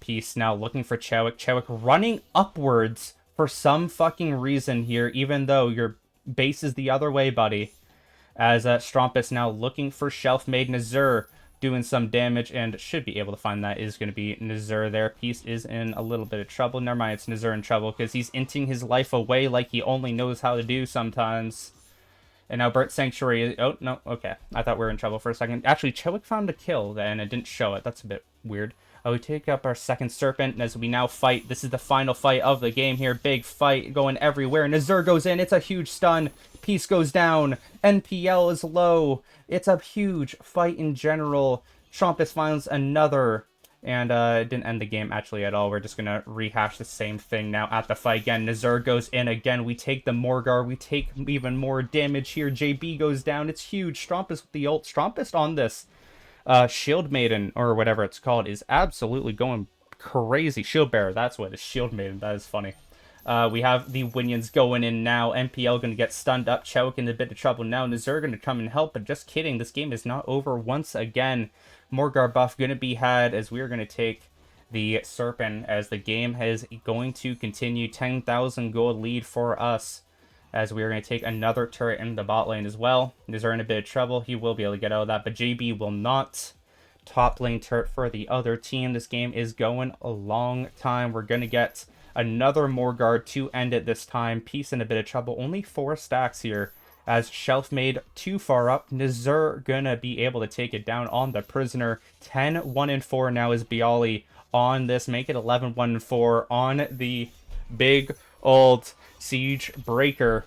[SPEAKER 1] Peace now looking for Chowick. Chowick running upwards for some fucking reason here, even though your base is the other way, buddy. As Strompus now looking for Shelf Made. Nazur doing some damage, and should be able to find that. Is going to be Nazur there. Peace is in a little bit of trouble. Never mind, it's Nazur in trouble, because he's inting his life away like he only knows how to do sometimes. And now Burnt Sanctuary. Oh, no. Okay. I thought we were in trouble for a second. Actually, Chowick found a kill, and it didn't show it. That's a bit weird. We take up our second Serpent, as we now fight. This is the final fight of the game here. Big fight going everywhere. Nazur goes in. It's a huge stun. Peace goes down. NPL is low. It's a huge fight in general. Trompus finds another. And it didn't end the game actually at all. We're just going to rehash the same thing now at the fight again. Nazur goes in again. We take the Morgar. We take even more damage here. JB goes down. It's huge. Strompus with the ult. Strompus on this Shield Maiden, or whatever it's called, is absolutely going crazy. Shield Bearer, that's what it is. Shield Maiden, that is funny. We have the Winions going in now. MPL going to get stunned up. Chowk in a bit of trouble now. Nazir going to come and help, but just kidding. This game is not over once again. Morgar buff going to be had as we are going to take the Serpent as the game is going to continue. 10,000 gold lead for us as we are going to take another turret in the bot lane as well. Nazir in a bit of trouble. He will be able to get out of that, but JB will not. Top lane turret for the other team. This game is going a long time. We're going to get another Morgard to end it this time. Peace in a bit of trouble. Only 4 stacks here as Shelf made too far up. Nazir gonna be able to take it down on the Prisoner. 10-1-4 now is Bialy on this. Make it 11-1-4 on the big old Siege Breaker.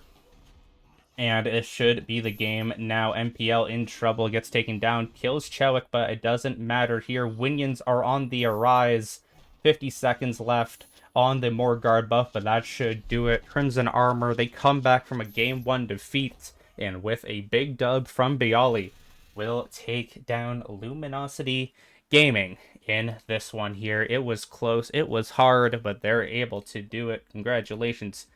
[SPEAKER 1] And it should be the game now. MPL in trouble, gets taken down, kills Chowik, but it doesn't matter here. Winions are on the arise. 50 seconds left on the Morgard buff, but that should do it. Crimson Armor, they come back from a Game 1 defeat, and with a big dub from Bialy, will take down Luminosity Gaming in this one here. It was close, it was hard, but they're able to do it. Congratulations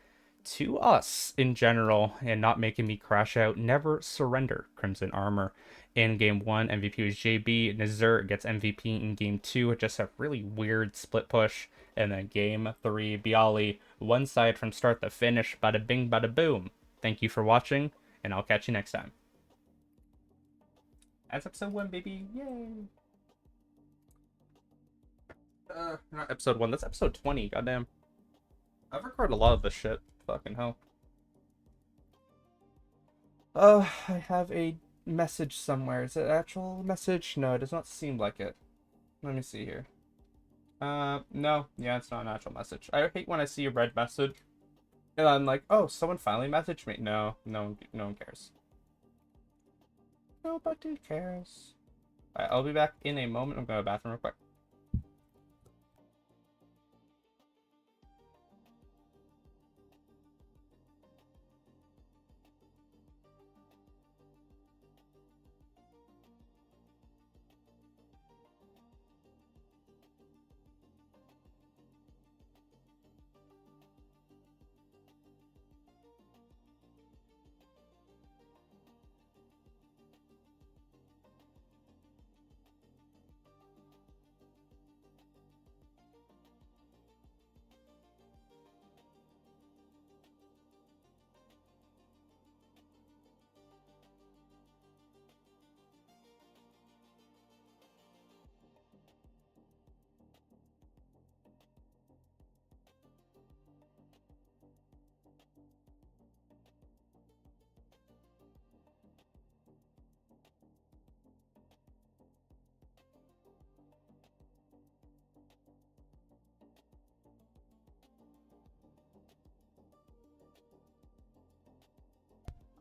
[SPEAKER 1] to us in general and not making me crash out. Never surrender, Crimson Armor. In game 1, MVP was JB. Nazir gets MVP in game 2. Just a really weird split push. And then game 3, Bialy, one side from start to finish. Bada bing, bada boom. Thank you for watching, and I'll catch you next time. That's episode 1, baby. Yay! Not episode 1. That's episode 20. Goddamn. I've recorded a lot of this shit. Fucking hell. I have a message somewhere. Is it an actual message? No, it does not seem like it. Let me see here. No. Yeah, it's not an actual message. I hate when I see a red message and I'm like, oh, someone finally messaged me. No one cares. Nobody cares. Alright, I'll be back in a moment. I'm going to the bathroom real quick.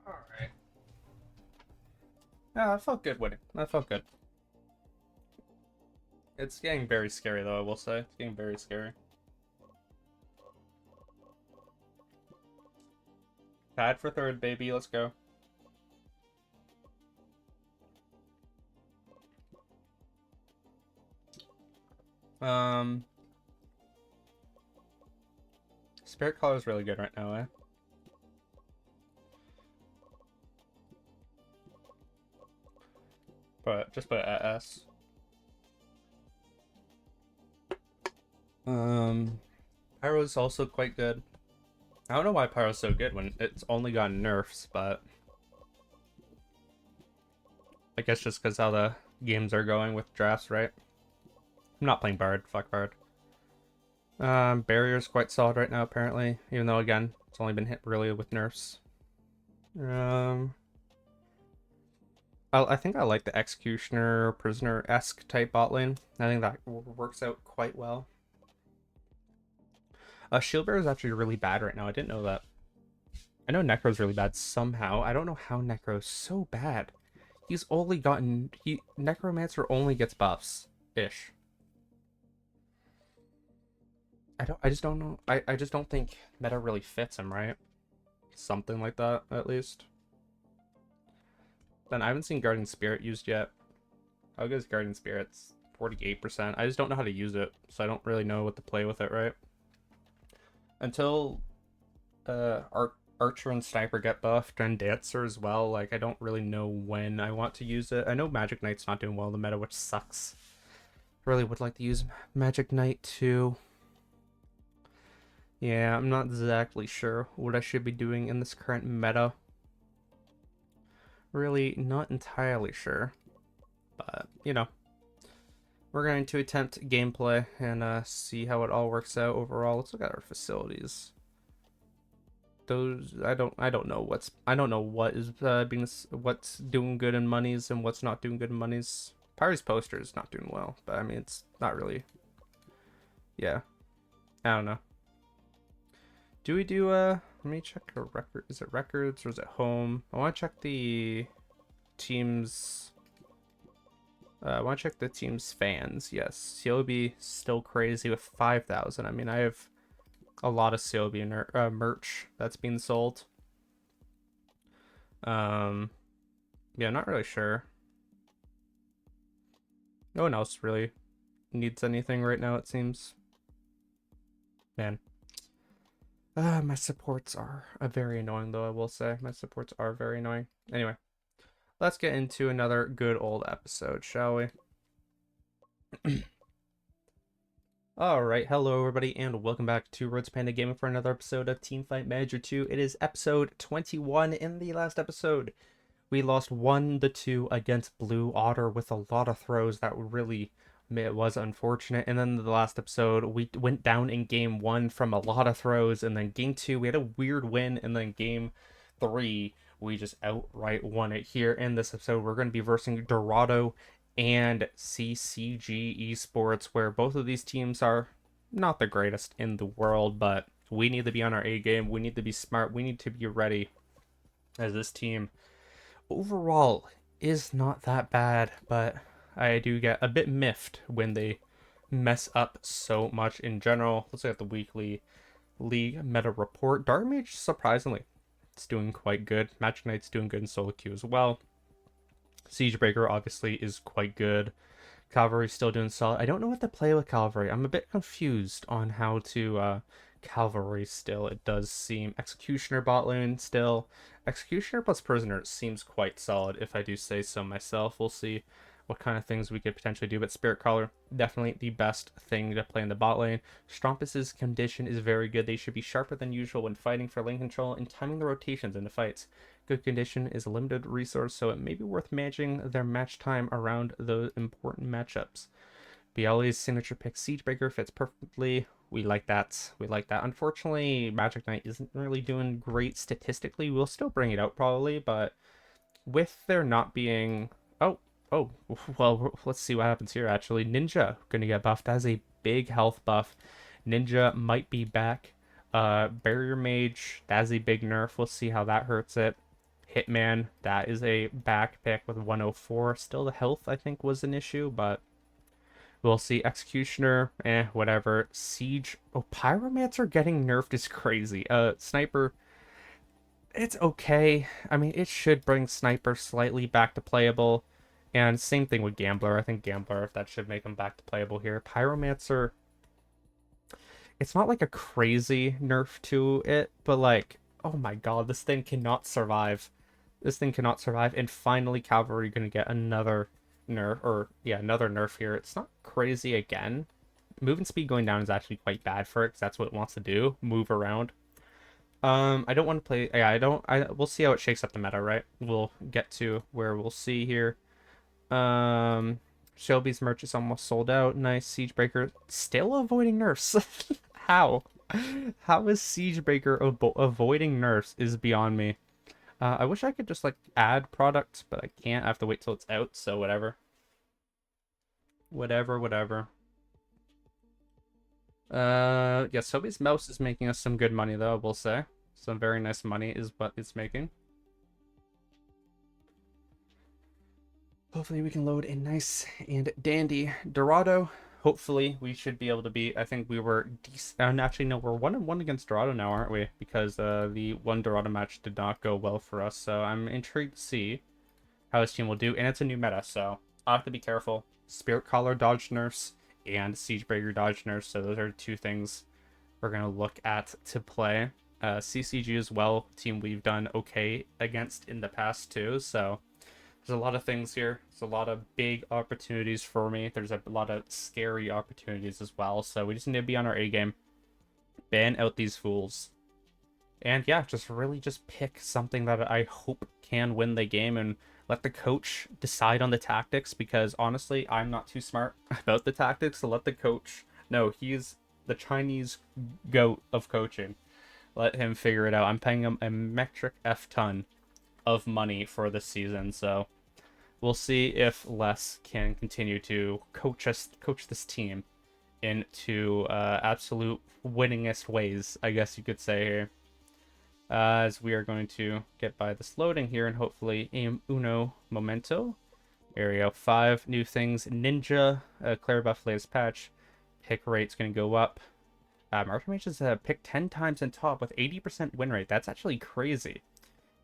[SPEAKER 1] Alright. Yeah, I felt good winning. I felt good. It's getting very scary, though, I will say. It's getting very scary. Tied for third, baby. Let's go. Spirit Collar is really good right now, eh? But just put it at S. Pyro is also quite good. I don't know why Pyro's so good when it's only gotten nerfs, but I guess just because how the games are going with drafts, right? I'm not playing Bard. Fuck Bard. Barrier's quite solid right now, apparently. Even though, again, it's only been hit really with nerfs. I think I like the Executioner, Prisoner-esque type bot lane. I think that works out quite well. Shield Bearer is actually really bad right now. I didn't know that. I know Necro's really bad somehow. I don't know how Necro's so bad. He's only gotten... Necromancer only gets buffs. Ish. I just don't know. I just don't think meta really fits him, right? Something like that, at least. Then I haven't seen Guardian Spirit used yet. How good is Guardian Spirit's 48%? I just don't know how to use it, so I don't really know what to play with it, right? Until Archer and Sniper get buffed, and Dancer as well. Like, I don't really know when I want to use it. I know Magic Knight's not doing well in the meta, which sucks. Really would like to use Magic Knight too. Yeah, I'm not exactly sure what I should be doing in this current meta. Really not entirely sure. But, you know, we're going to attempt gameplay and see how it all works out overall. Let's look at our facilities. Those I don't know what is what's doing good in monies and what's not doing good in monies. Pyrus poster is not doing well, but I mean it's not really. Yeah, I don't know. Do we do let me check a record. Is it records or is it home? I want to check the teams. I want to check the team's fans. Yes, CLB still crazy with 5,000. I mean, I have a lot of CLB merch that's being sold. Yeah, not really sure. No one else really needs anything right now, it seems. Man. My supports are very annoying, though, I will say. My supports are very annoying. Anyway, let's get into another good old episode, shall we? Alright, hello everybody, and welcome back to Rhodes Panda Gaming for another episode of Teamfight Manager 2. It is episode 21. In the last episode, we lost 1-2 against Blue Otter with a lot of throws that really it was unfortunate. And then the last episode, we went down in game 1 from a lot of throws, and then game 2, we had a weird win, and then game 3, we just outright won it. Here in this episode, we're going to be versing Dorado and CCG Esports, where both of these teams are not the greatest in the world, but we need to be on our A game. We need to be smart. We need to be ready, as this team overall is not that bad, but I do get a bit miffed when they mess up so much in general. Let's look at the weekly league meta report. Dark Mage, surprisingly, it's doing quite good. Magic Knight's doing good in solo queue as well. Siegebreaker obviously is quite good. Cavalry's still doing solid. I don't know what to play with Cavalry. I'm a bit confused on how to Cavalry still. It does seem Executioner bot lane still. Executioner plus Prisoner seems quite solid, if I do say so myself. We'll see what kind of things we could potentially do, but Spirit Caller, definitely the best thing to play in the bot lane. Strumpus's condition is very good. They should be sharper than usual when fighting for lane control and timing the rotations into fights. Good condition is a limited resource, so it may be worth managing their match time around those important matchups. Bialy's signature pick Siegebreaker fits perfectly. We like that. We like that. Unfortunately, Magic Knight isn't really doing great statistically. We'll still bring it out probably, but with there not being... Oh, well, let's see what happens here, actually. Ninja going to get buffed. That is a big health buff. Ninja might be back. Barrier Mage, that is a big nerf. We'll see how that hurts it. Hitman, that is a back pick with 104. Still the health, I think, was an issue, but we'll see. Executioner, whatever. Siege, Pyromancer getting nerfed is crazy. Sniper, it's okay. I mean, it should bring Sniper slightly back to playable. And same thing with Gambler. I think Gambler, that should make him back to playable here. Pyromancer, it's not like a crazy nerf to it, but like, oh my god, this thing cannot survive. This thing cannot survive. And finally, Cavalry going to get another nerf, or yeah, another nerf here. It's not crazy again. Movement speed going down is actually quite bad for it, because that's what it wants to do, move around. I don't want to play, yeah, we'll see how it shakes up the meta, right? We'll get to where we'll see here. Shelby's merch is almost sold out. Nice. Siegebreaker still avoiding nerfs. How? How is Siegebreaker avoiding nerfs is beyond me. I wish I could just like add products, but I can't. I have to wait till it's out, so whatever. Whatever. Yeah, Shelby's mouse is making us some good money though, I will say. Some very nice money is what it's making. Hopefully we can load a nice and dandy Dorado. Hopefully we should be able to beat. I think we were decent. Actually, no, we're 1-1 against Dorado now, aren't we? Because the one Dorado match did not go well for us. So I'm intrigued to see how this team will do. And it's a new meta, so I'll have to be careful. Spirit Collar dodge nerfs and Siegebreaker dodge nerfs. So those are two things we're going to look at to play. CCG as well, team we've done okay against in the past too. So there's a lot of things here. There's a lot of big opportunities for me. There's a lot of scary opportunities as well. So we just need to be on our A game. Ban out these fools. And yeah, just really just pick something that I hope can win the game and let the coach decide on the tactics, because honestly, I'm not too smart about the tactics, so let the coach know. He's the Chinese goat of coaching. Let him figure it out. I'm paying him a metric F ton of money for this season, so we'll see if Les can continue to coach this team into absolute winningest ways, I guess you could say here. As we are going to get by this loading here and hopefully aim uno momento. There we go. 5 new things. Ninja, Claire buff latest patch. Pick rate's going to go up. Mark Mage is picked 10 times in top with 80% win rate. That's actually crazy.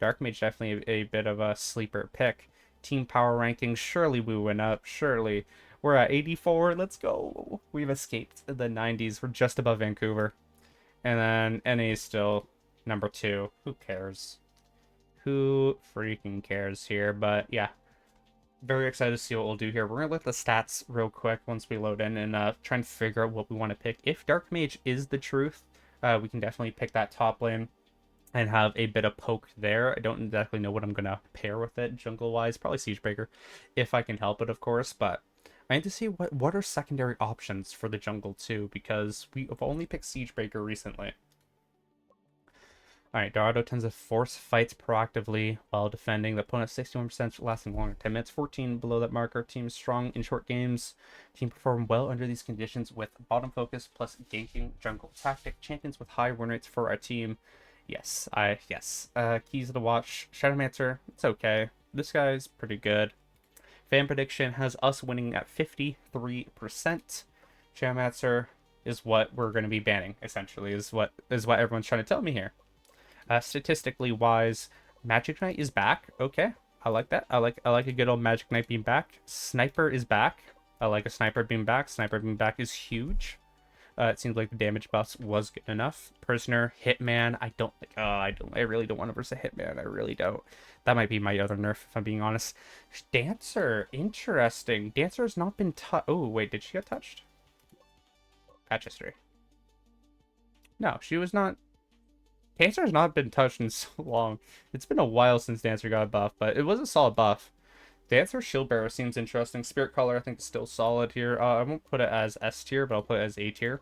[SPEAKER 1] Dark Mage definitely a bit of a sleeper pick. Team power rankings, surely we went up. Surely. We're at 84. Let's go. We've escaped the 90s. We're just above Vancouver. And then NA is still number 2. Who cares? Who freaking cares here? But yeah, very excited to see what we'll do here. We're gonna look at the stats real quick once we load in and try and figure out what we want to pick. If Dark Mage is the truth, we can definitely pick that top lane and have a bit of poke there. I don't exactly know what I'm gonna pair with it jungle wise. Probably Siegebreaker if I can help it, of course. But I need to see what are secondary options for the jungle too, because we have only picked Siegebreaker recently. Alright, Dorado tends to force fights proactively while defending. The opponent 61% lasting longer. 10 minutes, 14 below that marker. Team is strong in short games. Team perform well under these conditions with bottom focus plus ganking jungle tactic. Champions with high win rates for our team. Yes. Keys to watch. Shadowmancer, it's okay. This guy's pretty good. Fan prediction has us winning at 53%. Shadowmancer is what we're going to be banning, essentially, is what everyone's trying to tell me here. Statistically wise, Magic Knight is back. Okay, I like that. I like a good old Magic Knight being back. Sniper is back. I like a Sniper being back. Sniper being back is huge. It seems like the damage buffs was good enough. Prisoner, Hitman. I really don't want to verse a Hitman. I really don't. That might be my other nerf if I'm being honest. Dancer, interesting. Dancer has not been touched. Oh wait, did she get touched? Patch history. No, she was not. Dancer has not been touched in so long. It's been a while since Dancer got a buff, but it was a solid buff. Dancer Shield Bearer seems interesting. Spirit Color I think is still solid here. I won't put it as S tier, but I'll put it as A tier.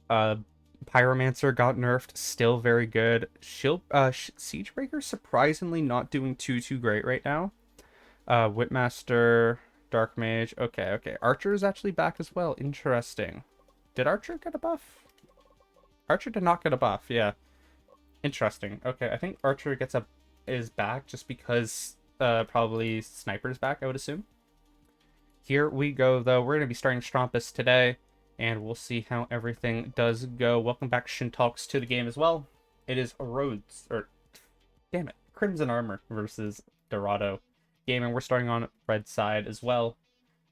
[SPEAKER 1] Pyromancer got nerfed, still very good. Siegebreaker surprisingly not doing too great right now. Whipmaster, Dark Mage. Okay. Archer is actually back as well. Interesting. Did Archer get a buff? Archer did not get a buff, yeah. Interesting. Okay, I think Archer is back just because probably Sniper's back, I would assume. Here we go, though. We're going to be starting Strumpus today, and we'll see how everything does go. Welcome back, Shintalks, to the game as well. It is Rhodes, or damn it, Crimson Armor versus Dorado game, and we're starting on red side as well.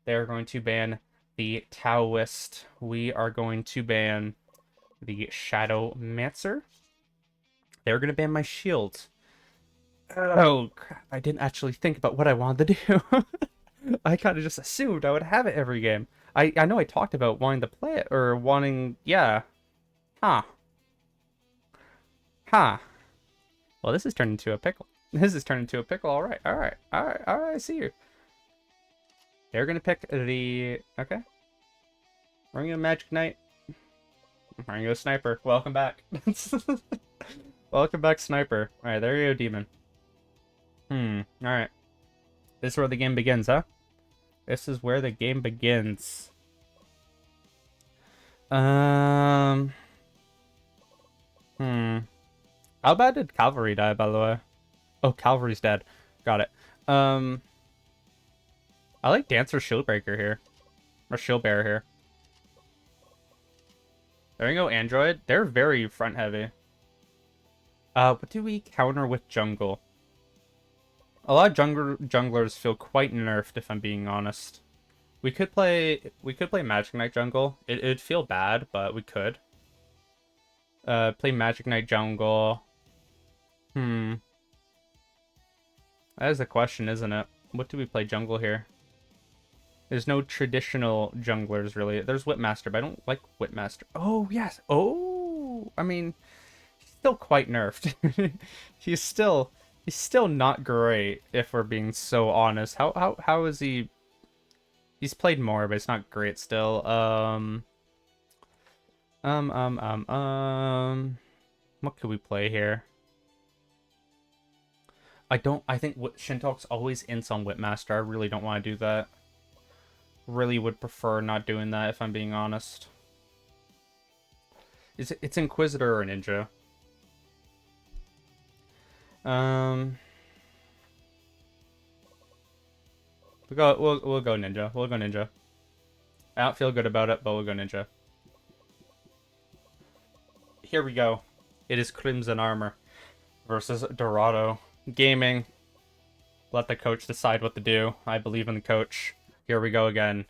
[SPEAKER 1] They're going to ban the Taoist. We are going to ban the Shadowmancer. They're going to ban my shield. Oh, crap. I didn't actually think about what I wanted to do. I kind of just assumed I would have it every game. I know I talked about wanting to play it, or wanting, yeah. Huh. Well, this has turned into a pickle. All right, I see you. They're going to pick the, okay. We're going to Magic Knight. We're gonna go Sniper. Welcome back. Welcome back, Sniper. Alright, there you go, Demon. Alright. This is where the game begins, huh? This is where the game begins. How bad did Cavalry die, by the way? Oh, Cavalry's dead. Got it. I like Dancer Shieldbreaker here. Or Shield Bearer here. There we go, Android. They're very front heavy. What do we counter with jungle? A lot of junglers feel quite nerfed, if I'm being honest. We could play Magic Knight jungle. It'd feel bad, but we could. Play Magic Knight jungle. Hmm. That is the question, isn't it? What do we play jungle here? There's no traditional junglers, really. There's Whipmaster, but I don't like Whipmaster. Oh, yes. Oh, I mean, he's still quite nerfed. he's still he's still not great, if we're being so honest. How is he? He's played more, but it's not great still. Um, um, um, um. What could we play here? I think Shintalk's always ints on Whipmaster. I really don't want to do that. Really would prefer not doing that if I'm being honest. It's Inquisitor or Ninja. Um, we'll go Ninja. We'll go Ninja. I don't feel good about it, but we'll go Ninja. Here we go. It is Crimson Armor versus Dorado Gaming. Let the coach decide what to do. I believe in the coach. Here we go again.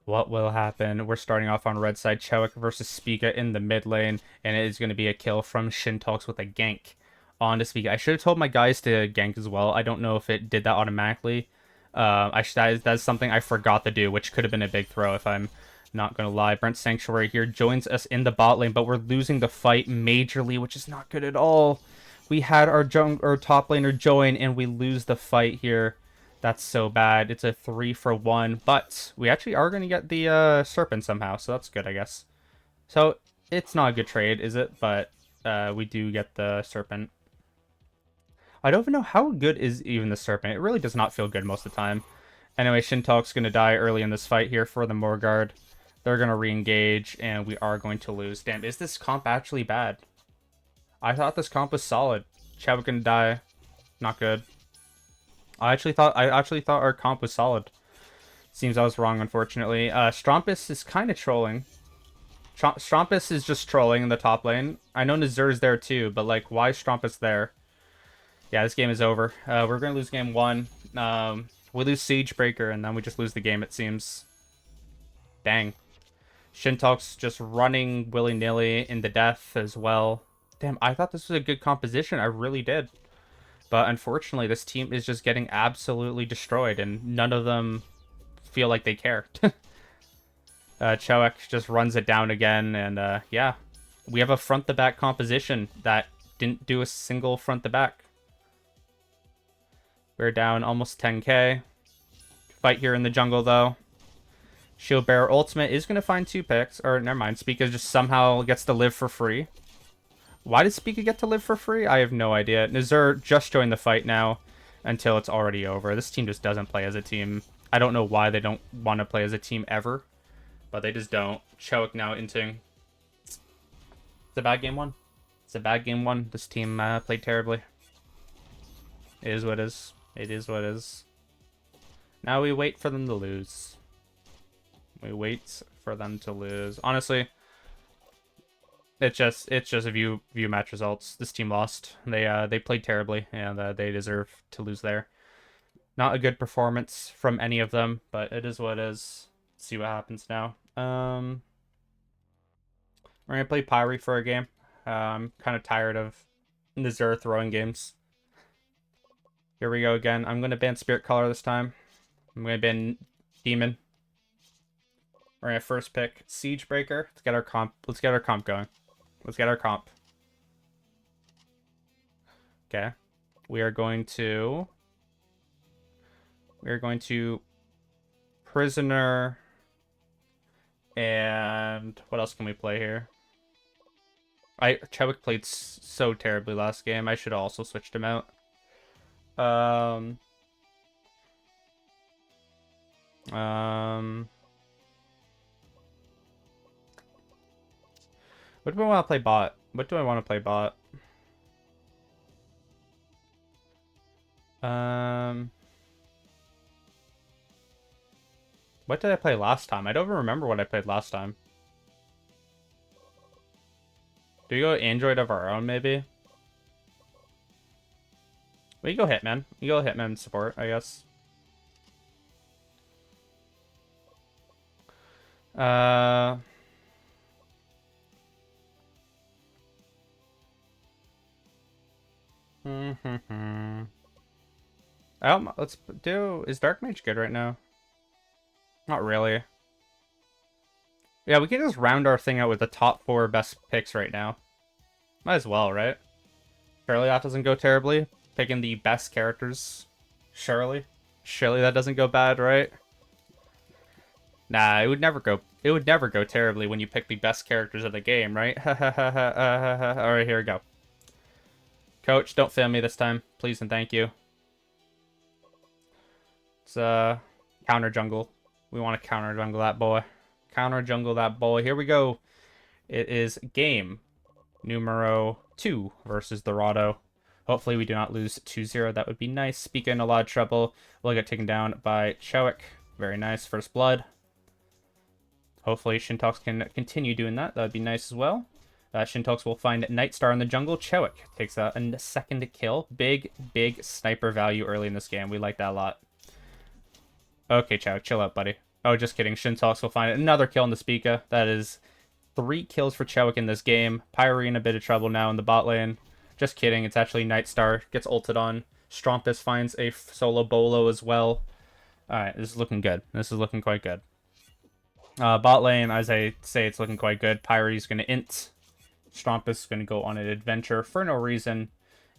[SPEAKER 1] What will happen? We're starting off on red side. Chewik versus Spica in the mid lane, and it is going to be a kill from Shintalks with a gank on to Spica. I should have told my guys to gank as well. I don't know if it did that automatically. That's something I forgot to do, which could have been a big throw if I'm not going to lie. Brent Sanctuary here joins us in the bot lane, but we're losing the fight majorly, which is not good at all. We had our top laner join, and we lose the fight here. That's so bad. It's a 3-for-1, but we actually are going to get the Serpent somehow, so that's good, I guess. So it's not a good trade, is it? But we do get the Serpent. I don't even know how good is even the Serpent. It really does not feel good most of the time. Anyway, Shintalk's going to die early in this fight here for the Morgard. They're going to re-engage, and we are going to lose. Damn, is this comp actually bad? I thought this comp was solid. Chadwick going to die. Not good. I actually thought our comp was solid. Seems I was wrong, unfortunately. Strumpus is kind of trolling. Strumpus is just trolling in the top lane. I know Nazir's there too, but like, why is Strumpus there? Yeah, this game is over. We're gonna lose game 1. We lose Siegebreaker, and then we just lose the game, it seems. Dang. Shintalk's just running willy-nilly in the death as well. Damn, I thought this was a good composition. I really did. But unfortunately, this team is just getting absolutely destroyed, and none of them feel like they care. Chowek just runs it down again, and yeah. We have a front-to-back composition that didn't do a single front-to-back. We're down almost 10k. Fight here in the jungle, though. Shield Bearer Ultimate is going to find 2 picks. Or, never mind. Spica just somehow gets to live for free. Why did Spica get to live for free? I have no idea. Nazir just joined the fight now until it's already over. This team just doesn't play as a team. I don't know why they don't want to play as a team ever, but they just don't. Choak now inting. It's a bad game 1. It's a bad game 1. This team played terribly. It is what it is. It is what it is. Now we wait for them to lose. We wait for them to lose. Honestly, it's just a view match results. This team lost. They played terribly, and they deserve to lose there. Not a good performance from any of them, but it is what it is. Let's see what happens now. We're gonna play Pyre for a game. I'm kind of tired of Nazir throwing games. Here we go again. I'm gonna ban Spirit Color this time. I'm gonna ban Demon. We're gonna first pick Siegebreaker. Let's get our comp. Let's get our comp going. Let's get our comp. Okay. We are going to Prisoner, and what else can we play here? Chadwick played so terribly last game. I should have also switched him out. Um What do I want to play bot? What do I want to play bot? What did I play last time? I don't even remember what I played last time. Do we go Android of our own, maybe? We go Hitman. We go Hitman support, I guess. Mm-hmm. Let's do... Is Dark Mage good right now? Not really. Yeah, we can just round our thing out with the top 4 best picks right now. Might as well, right? Surely that doesn't go terribly. Picking the best characters. Surely. Surely that doesn't go bad, right? Nah, it would never go... It would never go terribly when you pick the best characters of the game, right? Alright, here we go. Coach, don't fail me this time. Please and thank you. It's, counter jungle. We want to counter jungle that boy. Counter jungle that boy. Here we go. It is game numero 2 versus the Rado. Hopefully we do not lose 2-0. That would be nice. Speaking in a lot of trouble. We'll get taken down by Chowick. Very nice. First blood. Hopefully Shintox can continue doing that. That would be nice as well. Shintox will find Nightstar in the jungle. Chowick takes a second kill. Big sniper value early in this game. We like that a lot. Okay, Chowick, chill out, buddy. Oh, just kidding. Shintox will find another kill in the Spica. That is 3 kills for Chowick in this game. Pyre in a bit of trouble now in the bot lane. Just kidding. It's actually Nightstar. Gets ulted on. Strompus finds a solo bolo as well. Alright, this is looking good. This is looking quite good. Bot lane, as I say, it's looking quite good. Pyre's going to int. Strompus is going to go on an adventure for no reason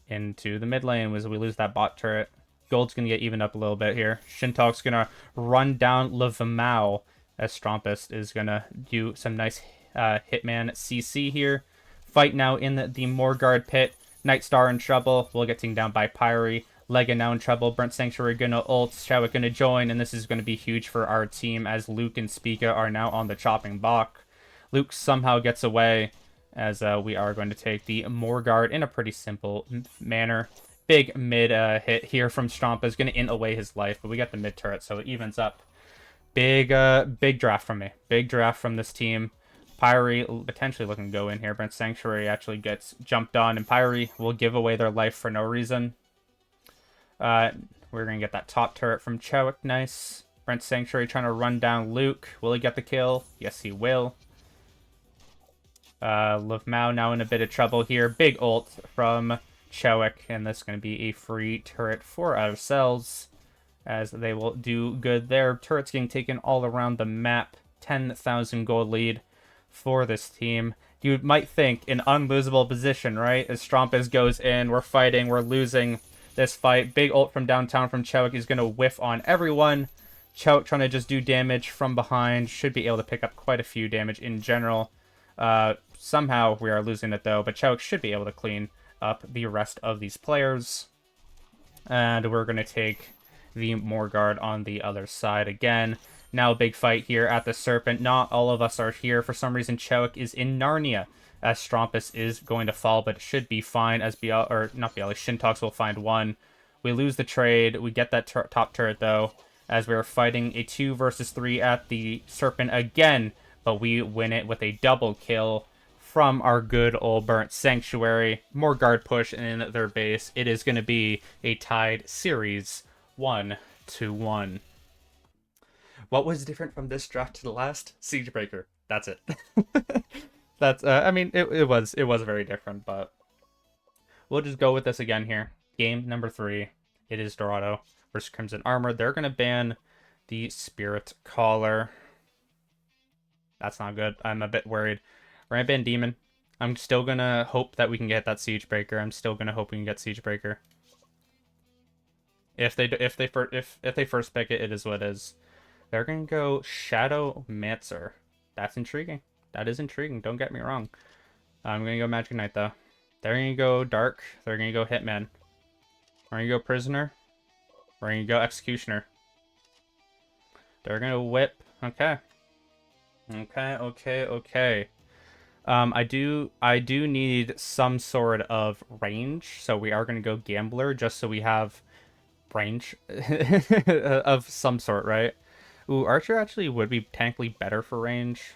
[SPEAKER 1] into the mid lane as we lose that bot turret. Gold's going to get evened up a little bit here. Shintox's going to run down Levamau as Strompus is going to do some nice Hitman CC here. Fight now in the Morgard pit. Nightstar in trouble. We'll get taken down by Pyre. Lega now in trouble. Burnt Sanctuary gonna ult. Chowick gonna join, and this is gonna be huge for our team as Luke and Spica are now on the chopping block. Luke somehow gets away as we are going to take the Morgard in a pretty simple manner. Big mid hit here from Strompa is gonna int away his life, but we got the mid turret, so it evens up. Big draft from me. Big draft from this team. Pyre potentially looking to go in here. Burnt Sanctuary actually gets jumped on, and Pyre will give away their life for no reason. We're going to get that top turret from Chowick. Nice. Burnt Sanctuary trying to run down Luke. Will he get the kill? Yes, he will. Levmau now in a bit of trouble here. Big ult from Chowick, and this is going to be a free turret for ourselves, as they will do good there. Turrets getting taken all around the map. 10,000 gold lead for this team. You might think an unlosable position, right? As Strompus goes in, we're fighting, we're losing this fight. Big ult from downtown from Chowick is going to whiff on everyone. Chowick trying to just do damage from behind. Should be able to pick up quite a few damage in general. Somehow we are losing it though, but Chowick should be able to clean up the rest of these players. And we're going to take the Morgard on the other side again. Now a big fight here at the Serpent. Not all of us are here. For some reason, Chowick is in Narnia, as Strompus is going to fall, but it should be fine as Shintox will find one. We lose the trade. We get that top turret, though, as we're fighting a 2 versus 3 at the Serpent again, but we win it with a double kill from our good old Burnt Sanctuary. More guard push in their base. It is going to be a tied series, 1-1. What was different from this draft to the last? Siegebreaker. That's it. That's I mean it was very different, but we'll just go with this again here. Game number 3. It is Dorado versus Crimson Armor. They're gonna ban the Spirit Caller. That's not good. I'm a bit worried. We're gonna ban Demon. I'm still gonna hope that we can get that Siegebreaker. I'm still gonna hope we can get Siegebreaker. If they first pick it, it is what it is. They're gonna go Shadow Mancer. That's intriguing. That is intriguing. Don't get me wrong. I'm gonna go Magic Knight though. They're gonna go Dark. They're gonna go Hitman. We're gonna go Prisoner. We're gonna go Executioner. They're gonna whip. Okay. Okay. I do need some sort of range, so we are gonna go Gambler just so we have range of some sort, right? Ooh, Archer actually would be technically better for range.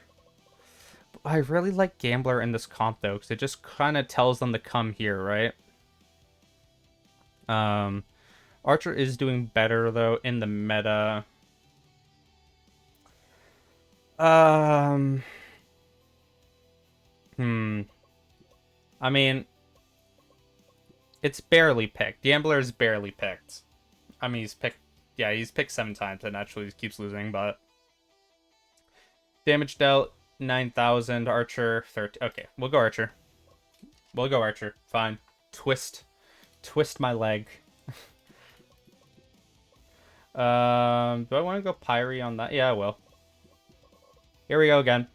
[SPEAKER 1] I really like Gambler in this comp though, because it just kind of tells them to come here, right? Archer is doing better though in the meta. I mean, It's barely picked. Gambler is barely picked. I mean, he's picked 7 times and actually keeps losing, but damage dealt 9,000. Archer 13. Okay, we'll go Archer. We'll go Archer. Fine. Twist my leg. Do I want to go Pyre on that? Yeah, I will. Here we go again.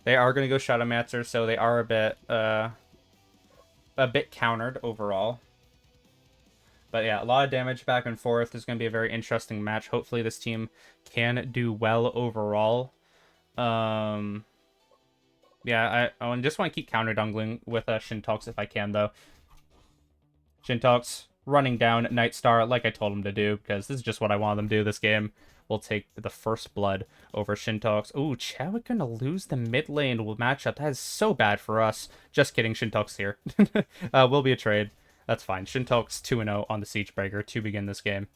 [SPEAKER 1] They are going to go Shadowmancer, so they are a bit countered overall. But yeah, a lot of damage back and forth. This is going to be a very interesting match. Hopefully this team can do well overall. Yeah, I just want to keep counter-dungling with Shintox if I can, though. Shintox running down Nightstar like I told him to do, because this is just what I wanted them to do this game. We'll take the first blood over Shintox. Ooh, Chadwick gonna lose the mid lane matchup. That is so bad for us. Just kidding, Shintox here. Will be a trade. That's fine. Shintox 2-0 on the Siegebreaker to begin this game.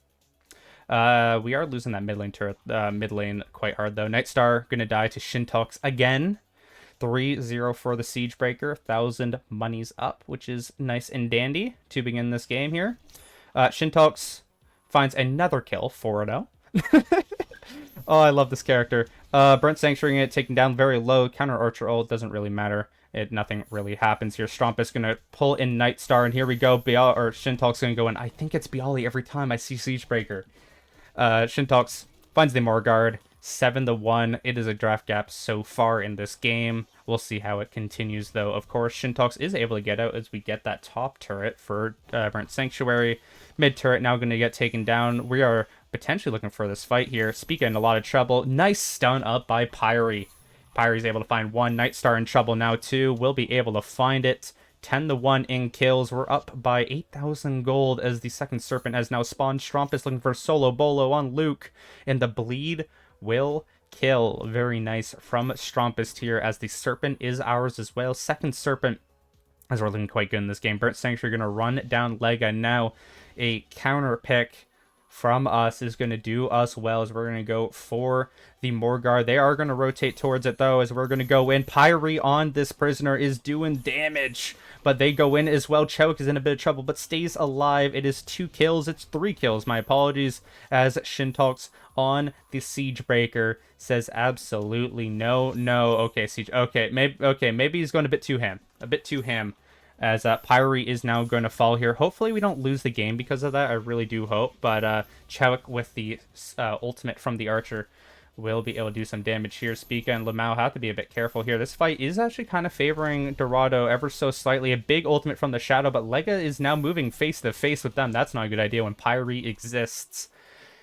[SPEAKER 1] We are losing that mid lane turret, mid lane quite hard though. Nightstar gonna die to Shintox again. 3-0 for the Siegebreaker. 1,000 monies up, which is nice and dandy to begin this game here. Shintox finds another kill, 4-0. Oh, I love this character. Burnt Sanctuary taken down very low. Counter Archer ult doesn't really matter. Nothing really happens here. Strompus gonna pull in Nightstar, and here we go. Shintox gonna go in. I think it's Bialy every time I see Siegebreaker. Shintox finds the Morguard. 7-1. It is a draft gap so far in this game. We'll see how it continues, though. Of course, Shintox is able to get out as we get that top turret for Burnt Sanctuary. Mid turret now going to get taken down. We are potentially looking for this fight here. Spica in a lot of trouble. Nice stun up by Pyre. Pyre's able to find one. Nightstar in trouble now, too. We'll be able to find it. 10-1 in kills. We're up by 8,000 gold as the second Serpent has now spawned. Strompus looking for Solo Bolo on Luke. And the bleed will kill. Very nice from Strompus here as the Serpent is ours as well. Second Serpent as we're looking quite good in this game. Burnt Sanctuary going to run down Lega. Now a counter pick from us is going to do us well as we're going to go for the Morguard. They are going to rotate towards it though as we're going to go in. Pyre on this prisoner is doing damage, but they go in as well. Chadwick is in a bit of trouble but stays alive. It is 2 kills. It's 3 kills. My apologies as Shintox on the Siegebreaker says absolutely no. Okay, Siege. Okay, maybe he's going a bit too ham. As Pyre is now going to fall here. Hopefully we don't lose the game because of that. I really do hope. But Chadwick with the ultimate from the Archer will be able to do some damage here. Spica and Lamau have to be a bit careful here. This fight is actually kind of favoring Dorado ever so slightly. A big ultimate from the Shadow, but Lega is now moving face to face with them. That's not a good idea when Pyre exists.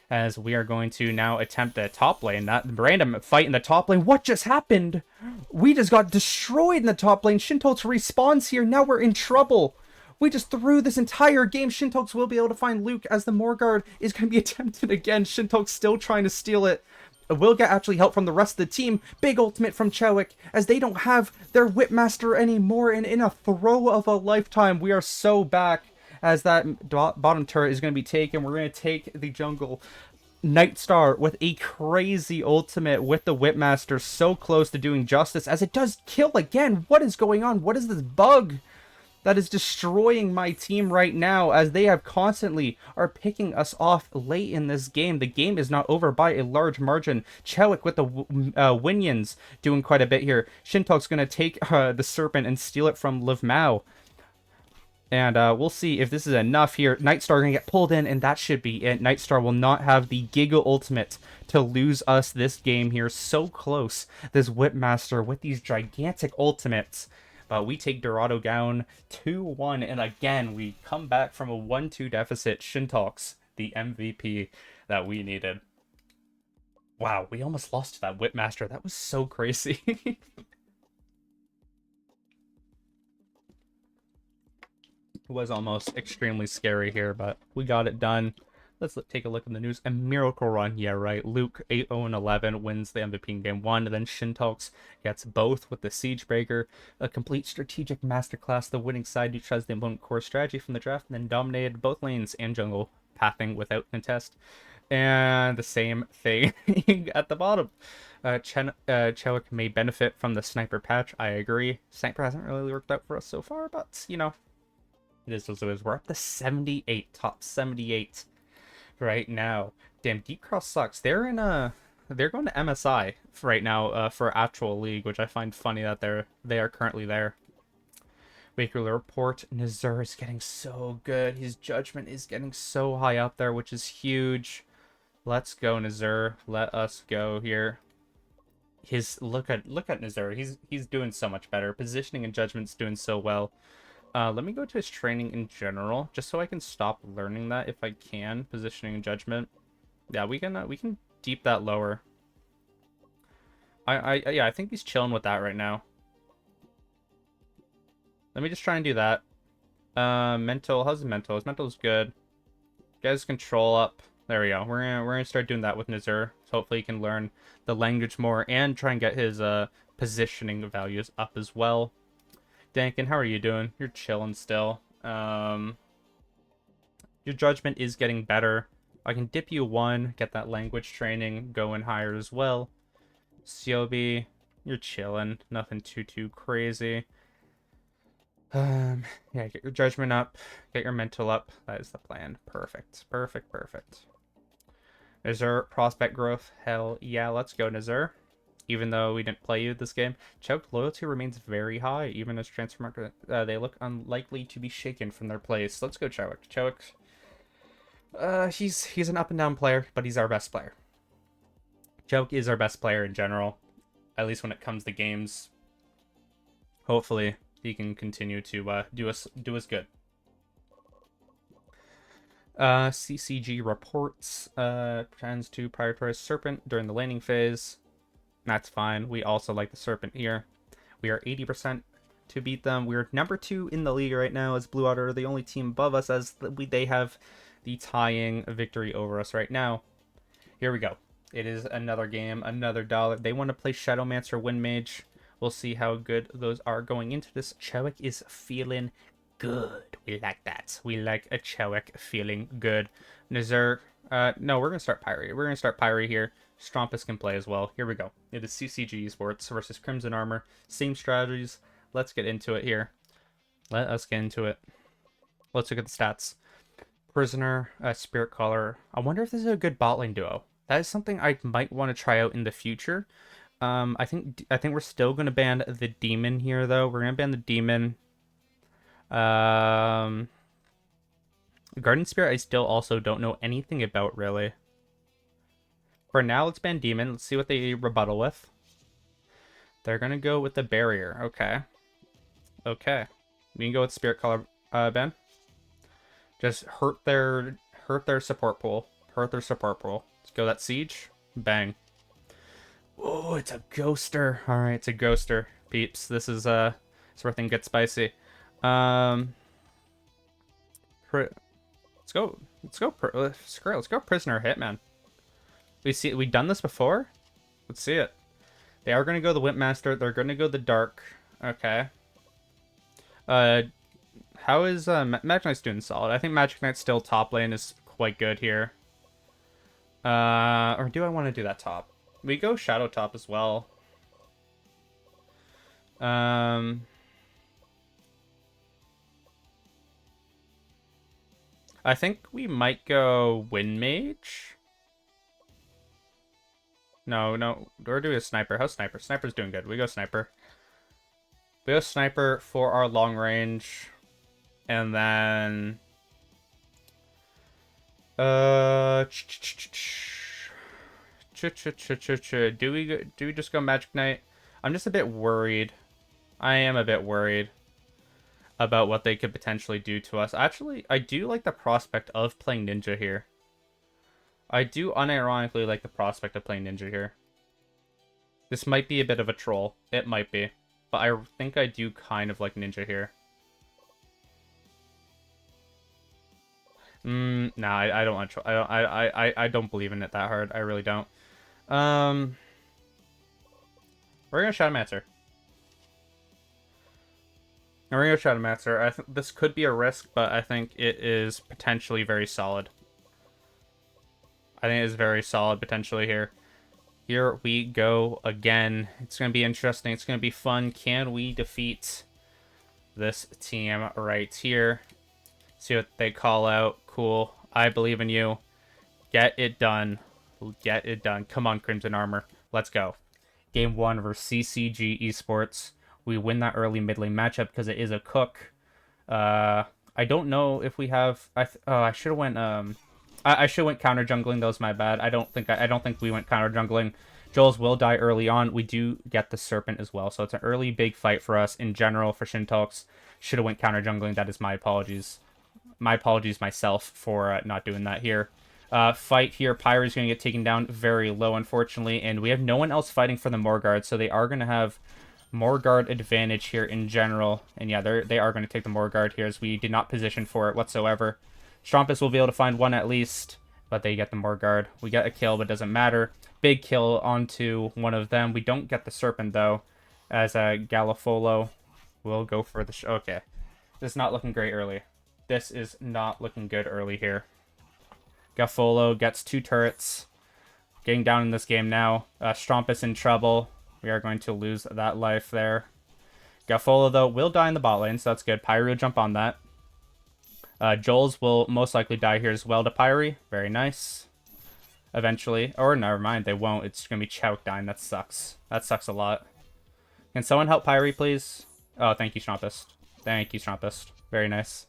[SPEAKER 1] As we are going to now attempt the top lane. That random fight in the top lane. What just happened? We just got destroyed in the top lane. Shintox respawns here. Now we're in trouble. We just threw this entire game. Shintox will be able to find Luke as the Morguard is going to be attempted again. Shintox still trying to steal it. Will get actually help from the rest of the team. Big ultimate from Chadwick as they don't have their Whipmaster anymore. And in a throw of a lifetime, we are so back. As that bottom turret is going to be taken, we're going to take the jungle. Nightstar with a crazy ultimate with the Whipmaster, so close to doing justice as it does kill again. What is going on? What is this bug that is destroying my team right now as they have constantly are picking us off late in this game? The game is not over by a large margin. Chadwick with the Winions doing quite a bit here. Shintox's going to take the Serpent and steal it from Liv Mao. And we'll see if this is enough here. Nightstar going to get pulled in, and that should be it. Nightstar will not have the Giga Ultimate to lose us this game here. So close, this Whipmaster with these gigantic ultimates. But we take Dorado down 2-1, and again, we come back from a 1-2 deficit. Shintox, the MVP that we needed. Wow, we almost lost to that Whipmaster. That was so crazy. Was almost extremely scary here, but we got it done. Let's take a look in the news. A miracle run, yeah, right. Luke 8-0-11 wins the MVP in game 1, and then Shintox gets both with the Siegebreaker. A complete strategic masterclass. The winning side neutralized the opponent core strategy from the draft, and then dominated both lanes and jungle, pathing without contest. And the same thing at the bottom. Chadwick may benefit from the sniper patch. I agree. Sniper hasn't really worked out for us so far, but, you know, It is as it is. We're up to 78, top 78 right now. Damn, Deep Cross sucks. They're going to MSI right now for actual league, which I find funny that they are currently there. Weekly report. Nazir is getting so good. His judgment is getting so high up there, which is huge. Let's go, Nazir. Let us go here. Look at Nazir. He's doing so much better. Positioning and judgment's doing so well. Let me go to his training in general, just so I can stop learning that if I can. Positioning and judgment. Yeah, we can deep that lower. Yeah, I think he's chilling with that right now. Let me just try and do that. Mental. How's his mental? His mental's good. Get his control up. There we go. We're gonna start doing that with Nazir. So hopefully he can learn the language more and try and get his positioning values up as well. Dankin, how are you doing? You're chilling still. Your judgment is getting better. I can dip you one, get that language training going higher as well. Siobi, you're chilling. Nothing too crazy. Yeah, get your judgment up, get your mental up. That is the plan. Perfect. Nazir, prospect growth. Hell yeah, let's go, Nazir. Even though we didn't play you this game, Chowk loyalty remains very high, even as transfer market. They look unlikely to be shaken from their place. Let's go, Chowk. Chowk. He's an up and down player, but he's our best player. Chowk is our best player in general, at least when it comes to games. Hopefully, he can continue to do us good. CCG reports plans to prioritize Serpent during the laning phase. That's fine. We also like the Serpent here. We are 80% to beat them. We're number 2 in the league right now as Blue Water are the only team above us as they have the tying victory over us right now. Here we go. It is another game, another dollar. They want to play Shadowmancer, Wind Mage. We'll see how good those are going into this. Chowk is feeling good. We like that. We like a Chowk feeling good. Nazir, no, we're going to start Pyre. We're going to start Pyre here. Strompus can play as well. Here we go. It is CCG Esports versus Crimson Armor. Same strategies. Let's get into it here. Let us get into it. Let's look at the stats. Prisoner, Spirit Caller. I wonder if this is a good bot lane duo. That is something I might want to try out in the future. I think we're still going to ban the Demon here, though. We're going to ban the Demon. Garden Spirit, I still also don't know anything about, really. For now, let's ban Demon. Let's see what they rebuttal with. They're going to go with the Barrier. Okay. Okay. We can go with Spirit Color, Ben. Just hurt their support pool. Hurt their support pool. Let's go that Siege. Bang. Oh, it's a Ghoster. All right, it's a Ghoster. Peeps, this is it's where things get spicy. Let's go Prisoner Hitman. We done this before? Let's see it. They are going to go the Whipmaster. They're going to go the Dark. Okay. How is Magic Knight's doing solid? I think Magic Knight's still top lane is quite good here. Or do I want to do that top? We go Shadow top as well. I think we might go Wind Mage. No, we're doing a Sniper. How's Sniper? Sniper's doing good. We go Sniper. We go Sniper for our long range. And then... Do we just go Magic Knight? I'm just a bit worried. I am a bit worried about what they could potentially do to us. Actually, I do like the prospect of playing Ninja here. I do unironically like the prospect of playing Ninja here. This might be a bit of a troll. It might be. But I think I do kind of like Ninja here. Nah, I don't want to. I don't believe in it that hard. I really don't. We're gonna Shadowmancer. We're gonna Shadowmancer. I think this could be a risk, but I think it is potentially very solid. I think it is very solid potentially here. Here we go again. It's gonna be interesting. It's gonna be fun. Can we defeat this team right here? See what they call out. Cool. I believe in you. Get it done. Get it done. Come on, Crimson Armor. Let's go. Game 1 versus CCG Esports. We win that early mid lane matchup because it is a cook. I don't know if we have. I should have went. I should have went counter jungling. That was my bad. I don't think we went counter jungling. Joel's will die early on. We do get the Serpent as well, so it's an early big fight for us in general for Shintalks. Should have went counter jungling. That is my apologies. My apologies myself for not doing that here. Fight here. Pyre's going to get taken down very low, unfortunately, and we have no one else fighting for the Morguard, so they are going to have Morguard advantage here in general. And yeah, they are going to take the Morguard here, as we did not position for it whatsoever. Strumpus will be able to find one at least, but they get the Morguard. We get a kill, but it doesn't matter. Big kill onto one of them. We don't get the Serpent, though, as Galifolo will go for the... Okay. This is not looking great early. This is not looking good early here. Galifolo gets 2 turrets. Getting down in this game now. Strumpus in trouble. We are going to lose that life there. Galifolo, though, will die in the bot lane, so that's good. Pyre will jump on that. Joel's will most likely die here as well to Pyre. Very nice. Eventually. Or never mind, they won't. It's going to be Chouk dying. That sucks. That sucks a lot. Can someone help Pyre, please? Oh, thank you, Strumpus. Thank you, Strumpus. Very nice.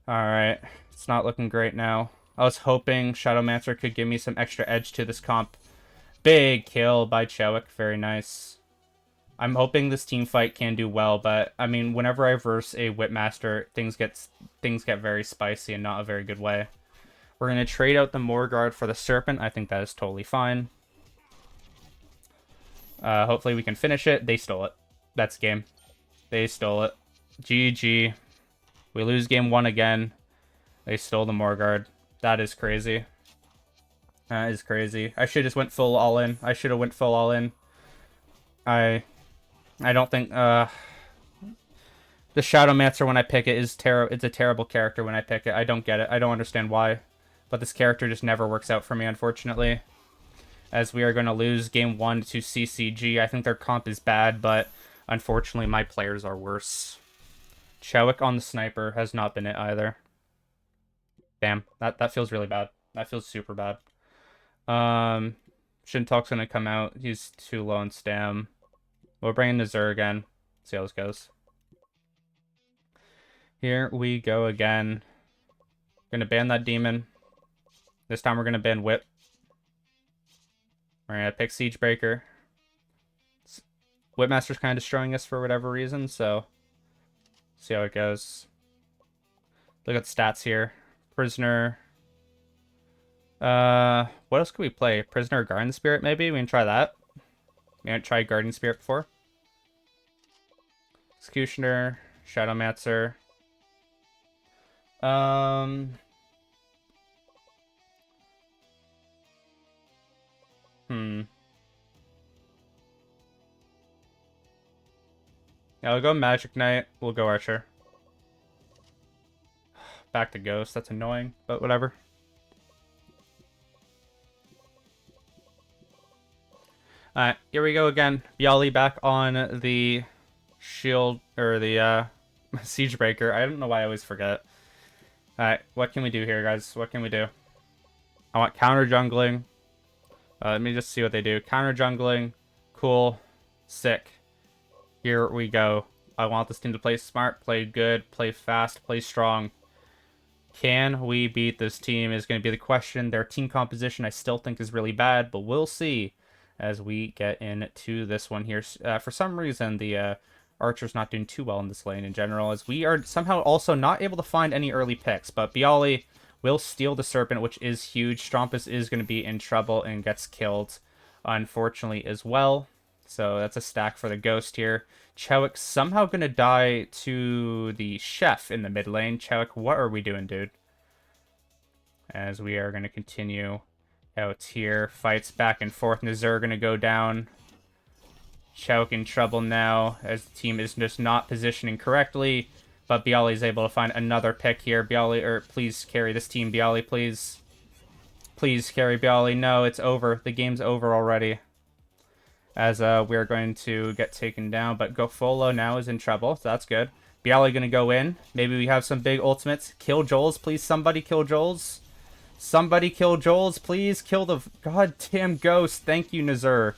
[SPEAKER 1] Alright. It's not looking great now. I was hoping Shadowmancer could give me some extra edge to this comp. Big kill by Chouk. Very nice. I'm hoping this team fight can do well, but I mean, whenever I verse a Whipmaster, things get very spicy in not a very good way. We're going to trade out the Morguard for the Serpent. I think that is totally fine. Hopefully we can finish it. They stole it. That's game. They stole it. GG. We lose game 1 again. They stole the Morguard. That is crazy. That is crazy. I should have just went full all in. I should have went full all in. I don't think the Shadowmancer when I pick it is it's a terrible character when I pick it. I don't get it. I don't understand why. But this character just never works out for me, unfortunately. As we are going to lose game 1 to CCG. I think their comp is bad, but unfortunately my players are worse. Chouk on the sniper has not been it either. Damn, that feels really bad. That feels super bad. Shintalk's going to come out. He's too low in stam. We'll bring in Nazir again. See how this goes. Here we go again. Gonna ban that demon. This time we're gonna ban Whip. We're gonna pick Siegebreaker. Whipmaster's kind of destroying us for whatever reason, so see how it goes. Look at the stats here. Prisoner. What else could we play? Prisoner, Guardian Spirit, maybe? We can try that. We haven't tried Guardian Spirit before. Executioner, Shadowmancer. Yeah, we'll go Magic Knight. We'll go Archer. Back to Ghost. That's annoying, but whatever. Alright, here we go again. Byali back on the shield, or the Siegebreaker. I don't know why I always forget. Alright, what can we do here, guys? What can we do? I want counter jungling. Let me just see what they do. Counter jungling. Cool. Sick. Here we go. I want this team to play smart, play good, play fast, play strong. Can we beat this team is going to be the question. Their team composition I still think is really bad, but we'll see as we get into this one here. For some reason, the Archer's not doing too well in this lane in general, as we are somehow also not able to find any early picks. But Byali will steal the Serpent, which is huge. Strumpus is going to be in trouble and gets killed, unfortunately, as well. So that's a stack for the Ghost here. Chouk somehow going to die to the Chef in the mid lane. Chouk, what are we doing, dude? As we are going to continue out here. Fights back and forth. Nazir going to go down. Chouk in trouble now, as the team is just not positioning correctly. But Byali is able to find another pick here. Byali, or please carry this team, Byali, please. Please carry Byali. No, it's over. The game's over already. As we are going to get taken down. But Gofolo now is in trouble, so that's good. Bialy gonna go in. Maybe we have some big ultimates. Kill Joel's, please. Somebody kill Joel's. Somebody kill Joel's, please. Kill the goddamn ghost. Thank you, Nazir.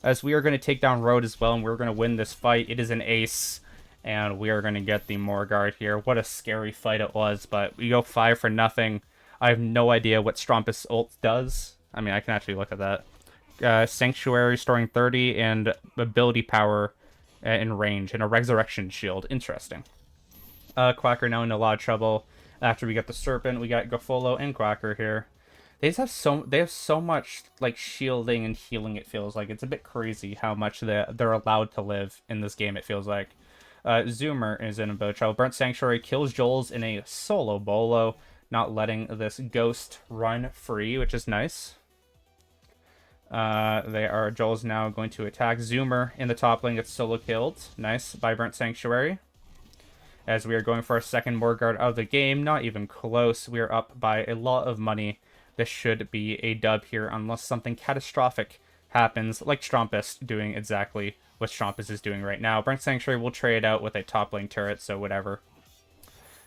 [SPEAKER 1] As we are going to take down Rhodes as well, and we're going to win this fight. It is an ace, and we are going to get the Morgard here. What a scary fight it was, but we go 5 for nothing. I have no idea what Strumpus ult does. I mean, I can actually look at that. Sanctuary storing 30 and ability power in range and a resurrection shield. Interesting. Quacker now in a lot of trouble. After we get the Serpent, we got Gofolo and Quacker here. They have so much like shielding and healing. It feels like it's a bit crazy how much they're allowed to live in this game. It feels like. Zoomer is in a bit of trouble. Burnt Sanctuary kills Joel's in a solo bolo, not letting this ghost run free, which is nice. Joel's now going to attack. Zoomer in the top lane gets solo killed. Nice by Burnt Sanctuary. As we are going for our second Morgard of the game. Not even close. We are up by a lot of money. This should be a dub here unless something catastrophic happens, like Strumpus doing exactly what Strumpus is doing right now. Burnt Sanctuary will trade out with a top lane turret, so whatever.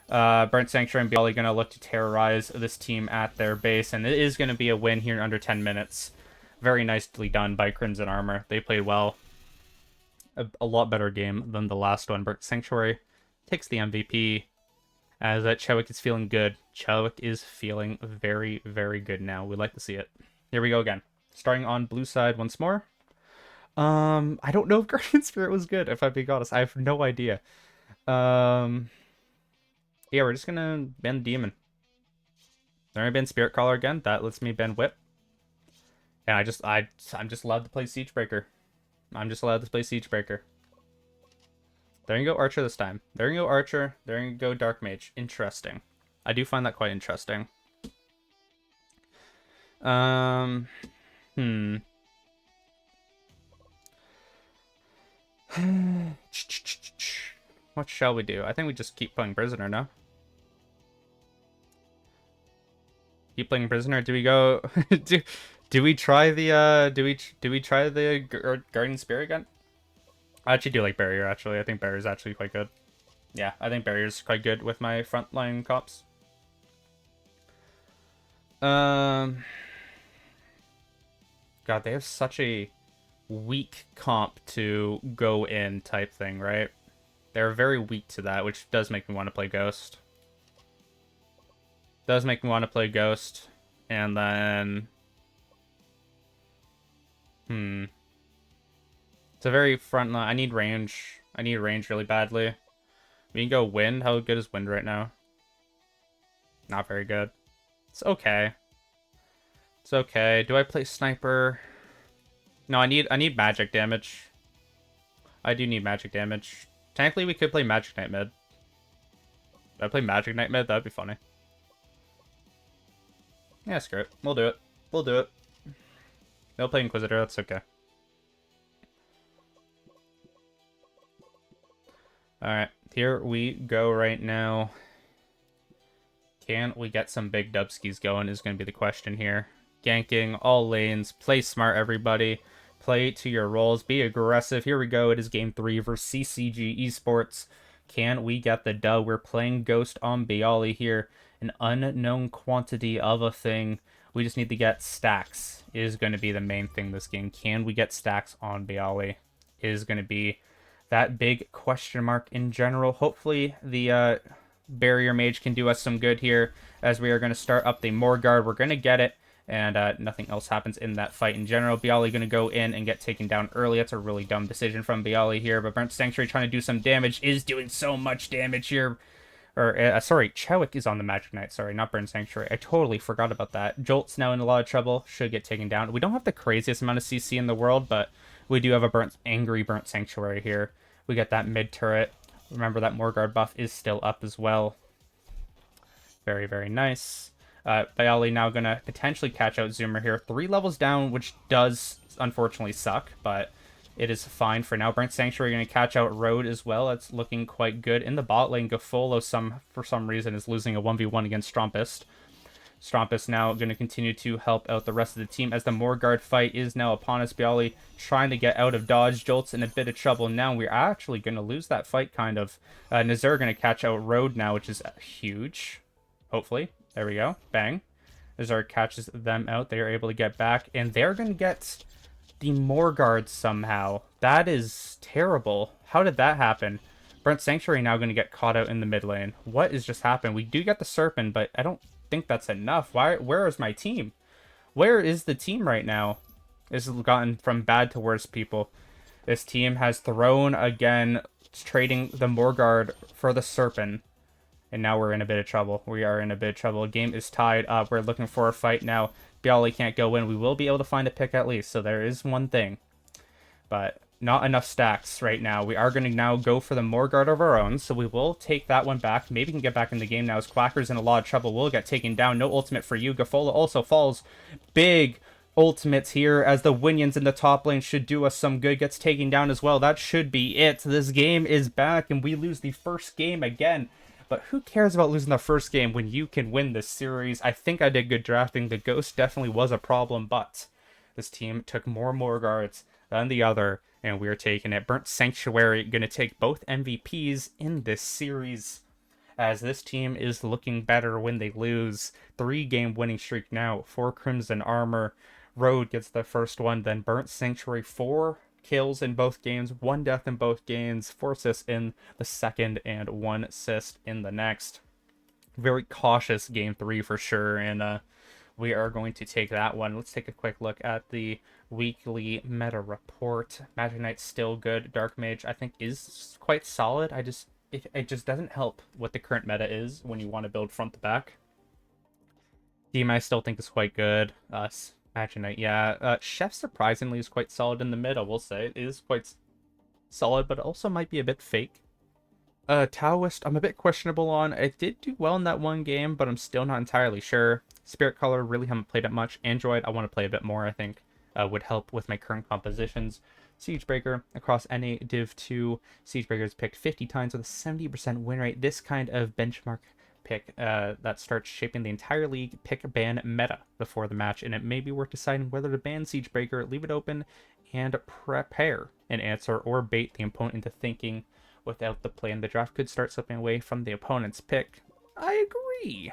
[SPEAKER 1] Burnt Sanctuary and Bialy going to look to terrorize this team at their base, and it is going to be a win here in under 10 minutes. Very nicely done by Crimson Armor. They played well. A lot better game than the last one. Burnt Sanctuary takes the MVP, as Chewik is feeling good. Chewik is feeling very, very good now. We like to see it. Here we go again. Starting on blue side once more. I don't know if Guardian Spirit was good, if I'm being honest. I have no idea. Yeah, we're just gonna ban Demon. They're gonna ban Spirit Caller again. That lets me ban Whip. And I'm just allowed to play Siegebreaker. I'm just allowed to play Siegebreaker. There you go Archer this time. There you go Archer. There you go Dark Mage. Interesting. I do find that quite interesting. What shall we do? I think we just keep playing Prisoner now. Keep playing Prisoner. Do we go do we try the do we try the Guardian Spirit again? I actually do like Barrier, actually. I think Barrier's actually quite good. Yeah, I think Barrier's quite good with my frontline cops. God, they have such a weak comp to go in type thing, right? They're very weak to that, which does make me want to play Ghost. Does make me want to play Ghost. And then... It's a very front line. I need range. I need range really badly. We can go Wind. How good is Wind right now? Not very good. It's okay. It's okay. Do I play Sniper? No, I need magic damage. I do need magic damage. Technically, we could play Magic Knight mid. If I play Magic Knight mid, that'd be funny. Yeah, screw it. We'll do it. We'll do it. They'll play Inquisitor. That's okay. Alright, here we go right now. Can we get some big dubskis going is going to be the question here. Ganking, all lanes, play smart everybody. Play to your roles, be aggressive. Here we go, it is game 3 versus CCG Esports. Can we get the dub? We're playing Ghost on Bialy here. An unknown quantity of a thing. We just need to get stacks is going to be the main thing this game. Can we get stacks on Bialy is going to be that big question mark in general. Hopefully the Barrier Mage can do us some good here as we are going to start up the Morgard. We're going to get it, and nothing else happens in that fight in general. Bialy going to go in and get taken down early. That's a really dumb decision from Bialy here, but Burnt Sanctuary trying to do some damage, is doing so much damage here. Or, sorry, Chewik is on the Magic Knight. Sorry, not Burnt Sanctuary. I totally forgot about that. Jolt's now in a lot of trouble. Should get taken down. We don't have the craziest amount of CC in the world, but we do have a angry Burnt Sanctuary here. We get that mid turret. Remember that Morgard buff is still up as well. Very, very nice. Bialy now going to potentially catch out Zoomer here. 3 levels down, which does unfortunately suck, but it is fine for now. Burnt Sanctuary going to catch out Rhodes as well. It's looking quite good. In the bot lane, Gofolo for some reason is losing a 1v1 against Strumpus. Stompus now going to continue to help out the rest of the team as the Morguard fight is now upon us. Bialy trying to get out of dodge. Jolt's in a bit of trouble now. We're actually going to lose that fight, kind of. Nazir going to catch out Rhodes now, which is huge. Hopefully. There we go. Bang. Nazir catches them out. They are able to get back, and they're going to get the Morguard somehow. That is terrible. How did that happen? Burnt Sanctuary now going to get caught out in the mid lane. What has just happened? We do get the Serpent, but I don't think that's enough. Where is my team? Where is the team right now? This has gotten from bad to worse, people. This team has thrown again, trading the Morguard for the Serpent. And now we're in a bit of trouble. We are in a bit of trouble. Game is tied up. We're looking for a fight now. Bialy can't go in. We will be able to find a pick at least, so there is one thing. But not enough stacks right now. We are going to now go for the Morguard of our own, so we will take that one back. Maybe we can get back in the game now as Quacker's in a lot of trouble. We'll get taken down. No ultimate for you. Gafola also falls. Big ultimates here as the Winions in the top lane should do us some good. Gets taken down as well. That should be it. This game is back, and we lose the first game again. But who cares about losing the first game when you can win this series? I think I did good drafting. The Ghost definitely was a problem, but this team took more Morguards than the other, and we are taking it. Burnt Sanctuary going to take both MVPs in this series, as this team is looking better when they lose. 3-game winning streak now for Crimson Armor. Road gets the first one, then Burnt Sanctuary 4 kills in both games, 1 death in both games, 4 assists in the second, and 1 assist in the next. Very cautious game 3 for sure, and we are going to take that one. Let's take a quick look at the weekly meta report. Magic Knight's still good. Dark Mage, I think, is quite solid. It just doesn't help what the current meta is when you want to build front to back. Demon, I still think is quite good. Magic Knight, yeah. Chef surprisingly is quite solid in the mid, I will say. It is quite solid, but also might be a bit fake. Taoist, I'm a bit questionable on. It did do well in that one game, but I'm still not entirely sure. Spirit Color, really haven't played it much. Android, I want to play a bit more, I think. Would help with my current compositions. Siegebreaker, across NA Div 2, Siegebreaker is picked 50 times with a 70% win rate. This kind of benchmark pick that starts shaping the entire league pick ban meta before the match, and it may be worth deciding whether to ban Siegebreaker, leave it open, and prepare an answer or bait the opponent into thinking without the play, and the draft could start slipping away from the opponent's pick. I agree.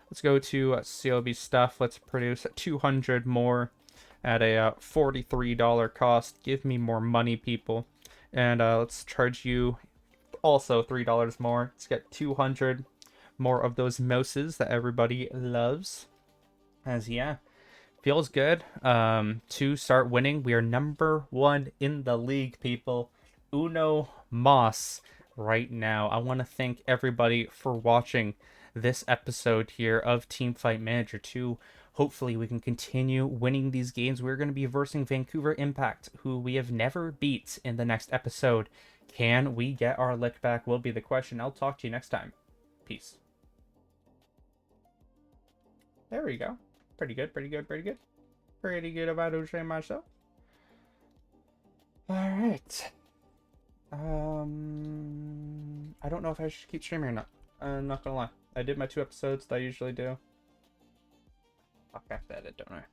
[SPEAKER 1] Let's go to CLB stuff. Let's produce 200 more at a $43 cost. Give me more money, people. And let's charge you also $3 more. Let's get 200 more of those mouses that everybody loves. As yeah, feels good to start winning. We are number 1 in the league, people. Uno Mas right now. I want to thank everybody for watching this episode here of Teamfight Manager 2. Hopefully we can continue winning these games. We're going to be versing Vancouver Impact, who we have never beat in the next episode. Can we get our lick back will be the question. I'll talk to you next time. Peace. There we go. Pretty good, pretty good, pretty good. Pretty good about to say myself. Alright. I don't know if I should keep streaming or not. I'm not gonna lie. I did my 2 episodes that I usually do. Fuck, I have to edit, don't I?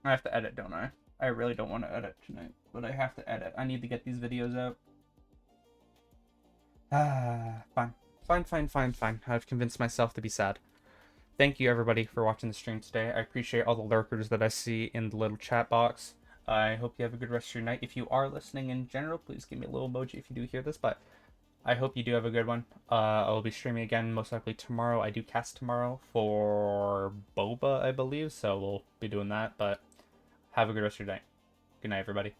[SPEAKER 1] I have to edit, don't I? I really don't want to edit tonight, but I have to edit. I need to get these videos out. Fine. Fine. I've convinced myself to be sad. Thank you, everybody, for watching the stream today. I appreciate all the lurkers that I see in the little chat box. I hope you have a good rest of your night. If you are listening in general, please give me a little emoji if you do hear this, but I hope you do have a good one. I'll be streaming again most likely tomorrow. I do cast tomorrow for Boba, I believe, so we'll be doing that, but have a good rest of your night. Good night, everybody.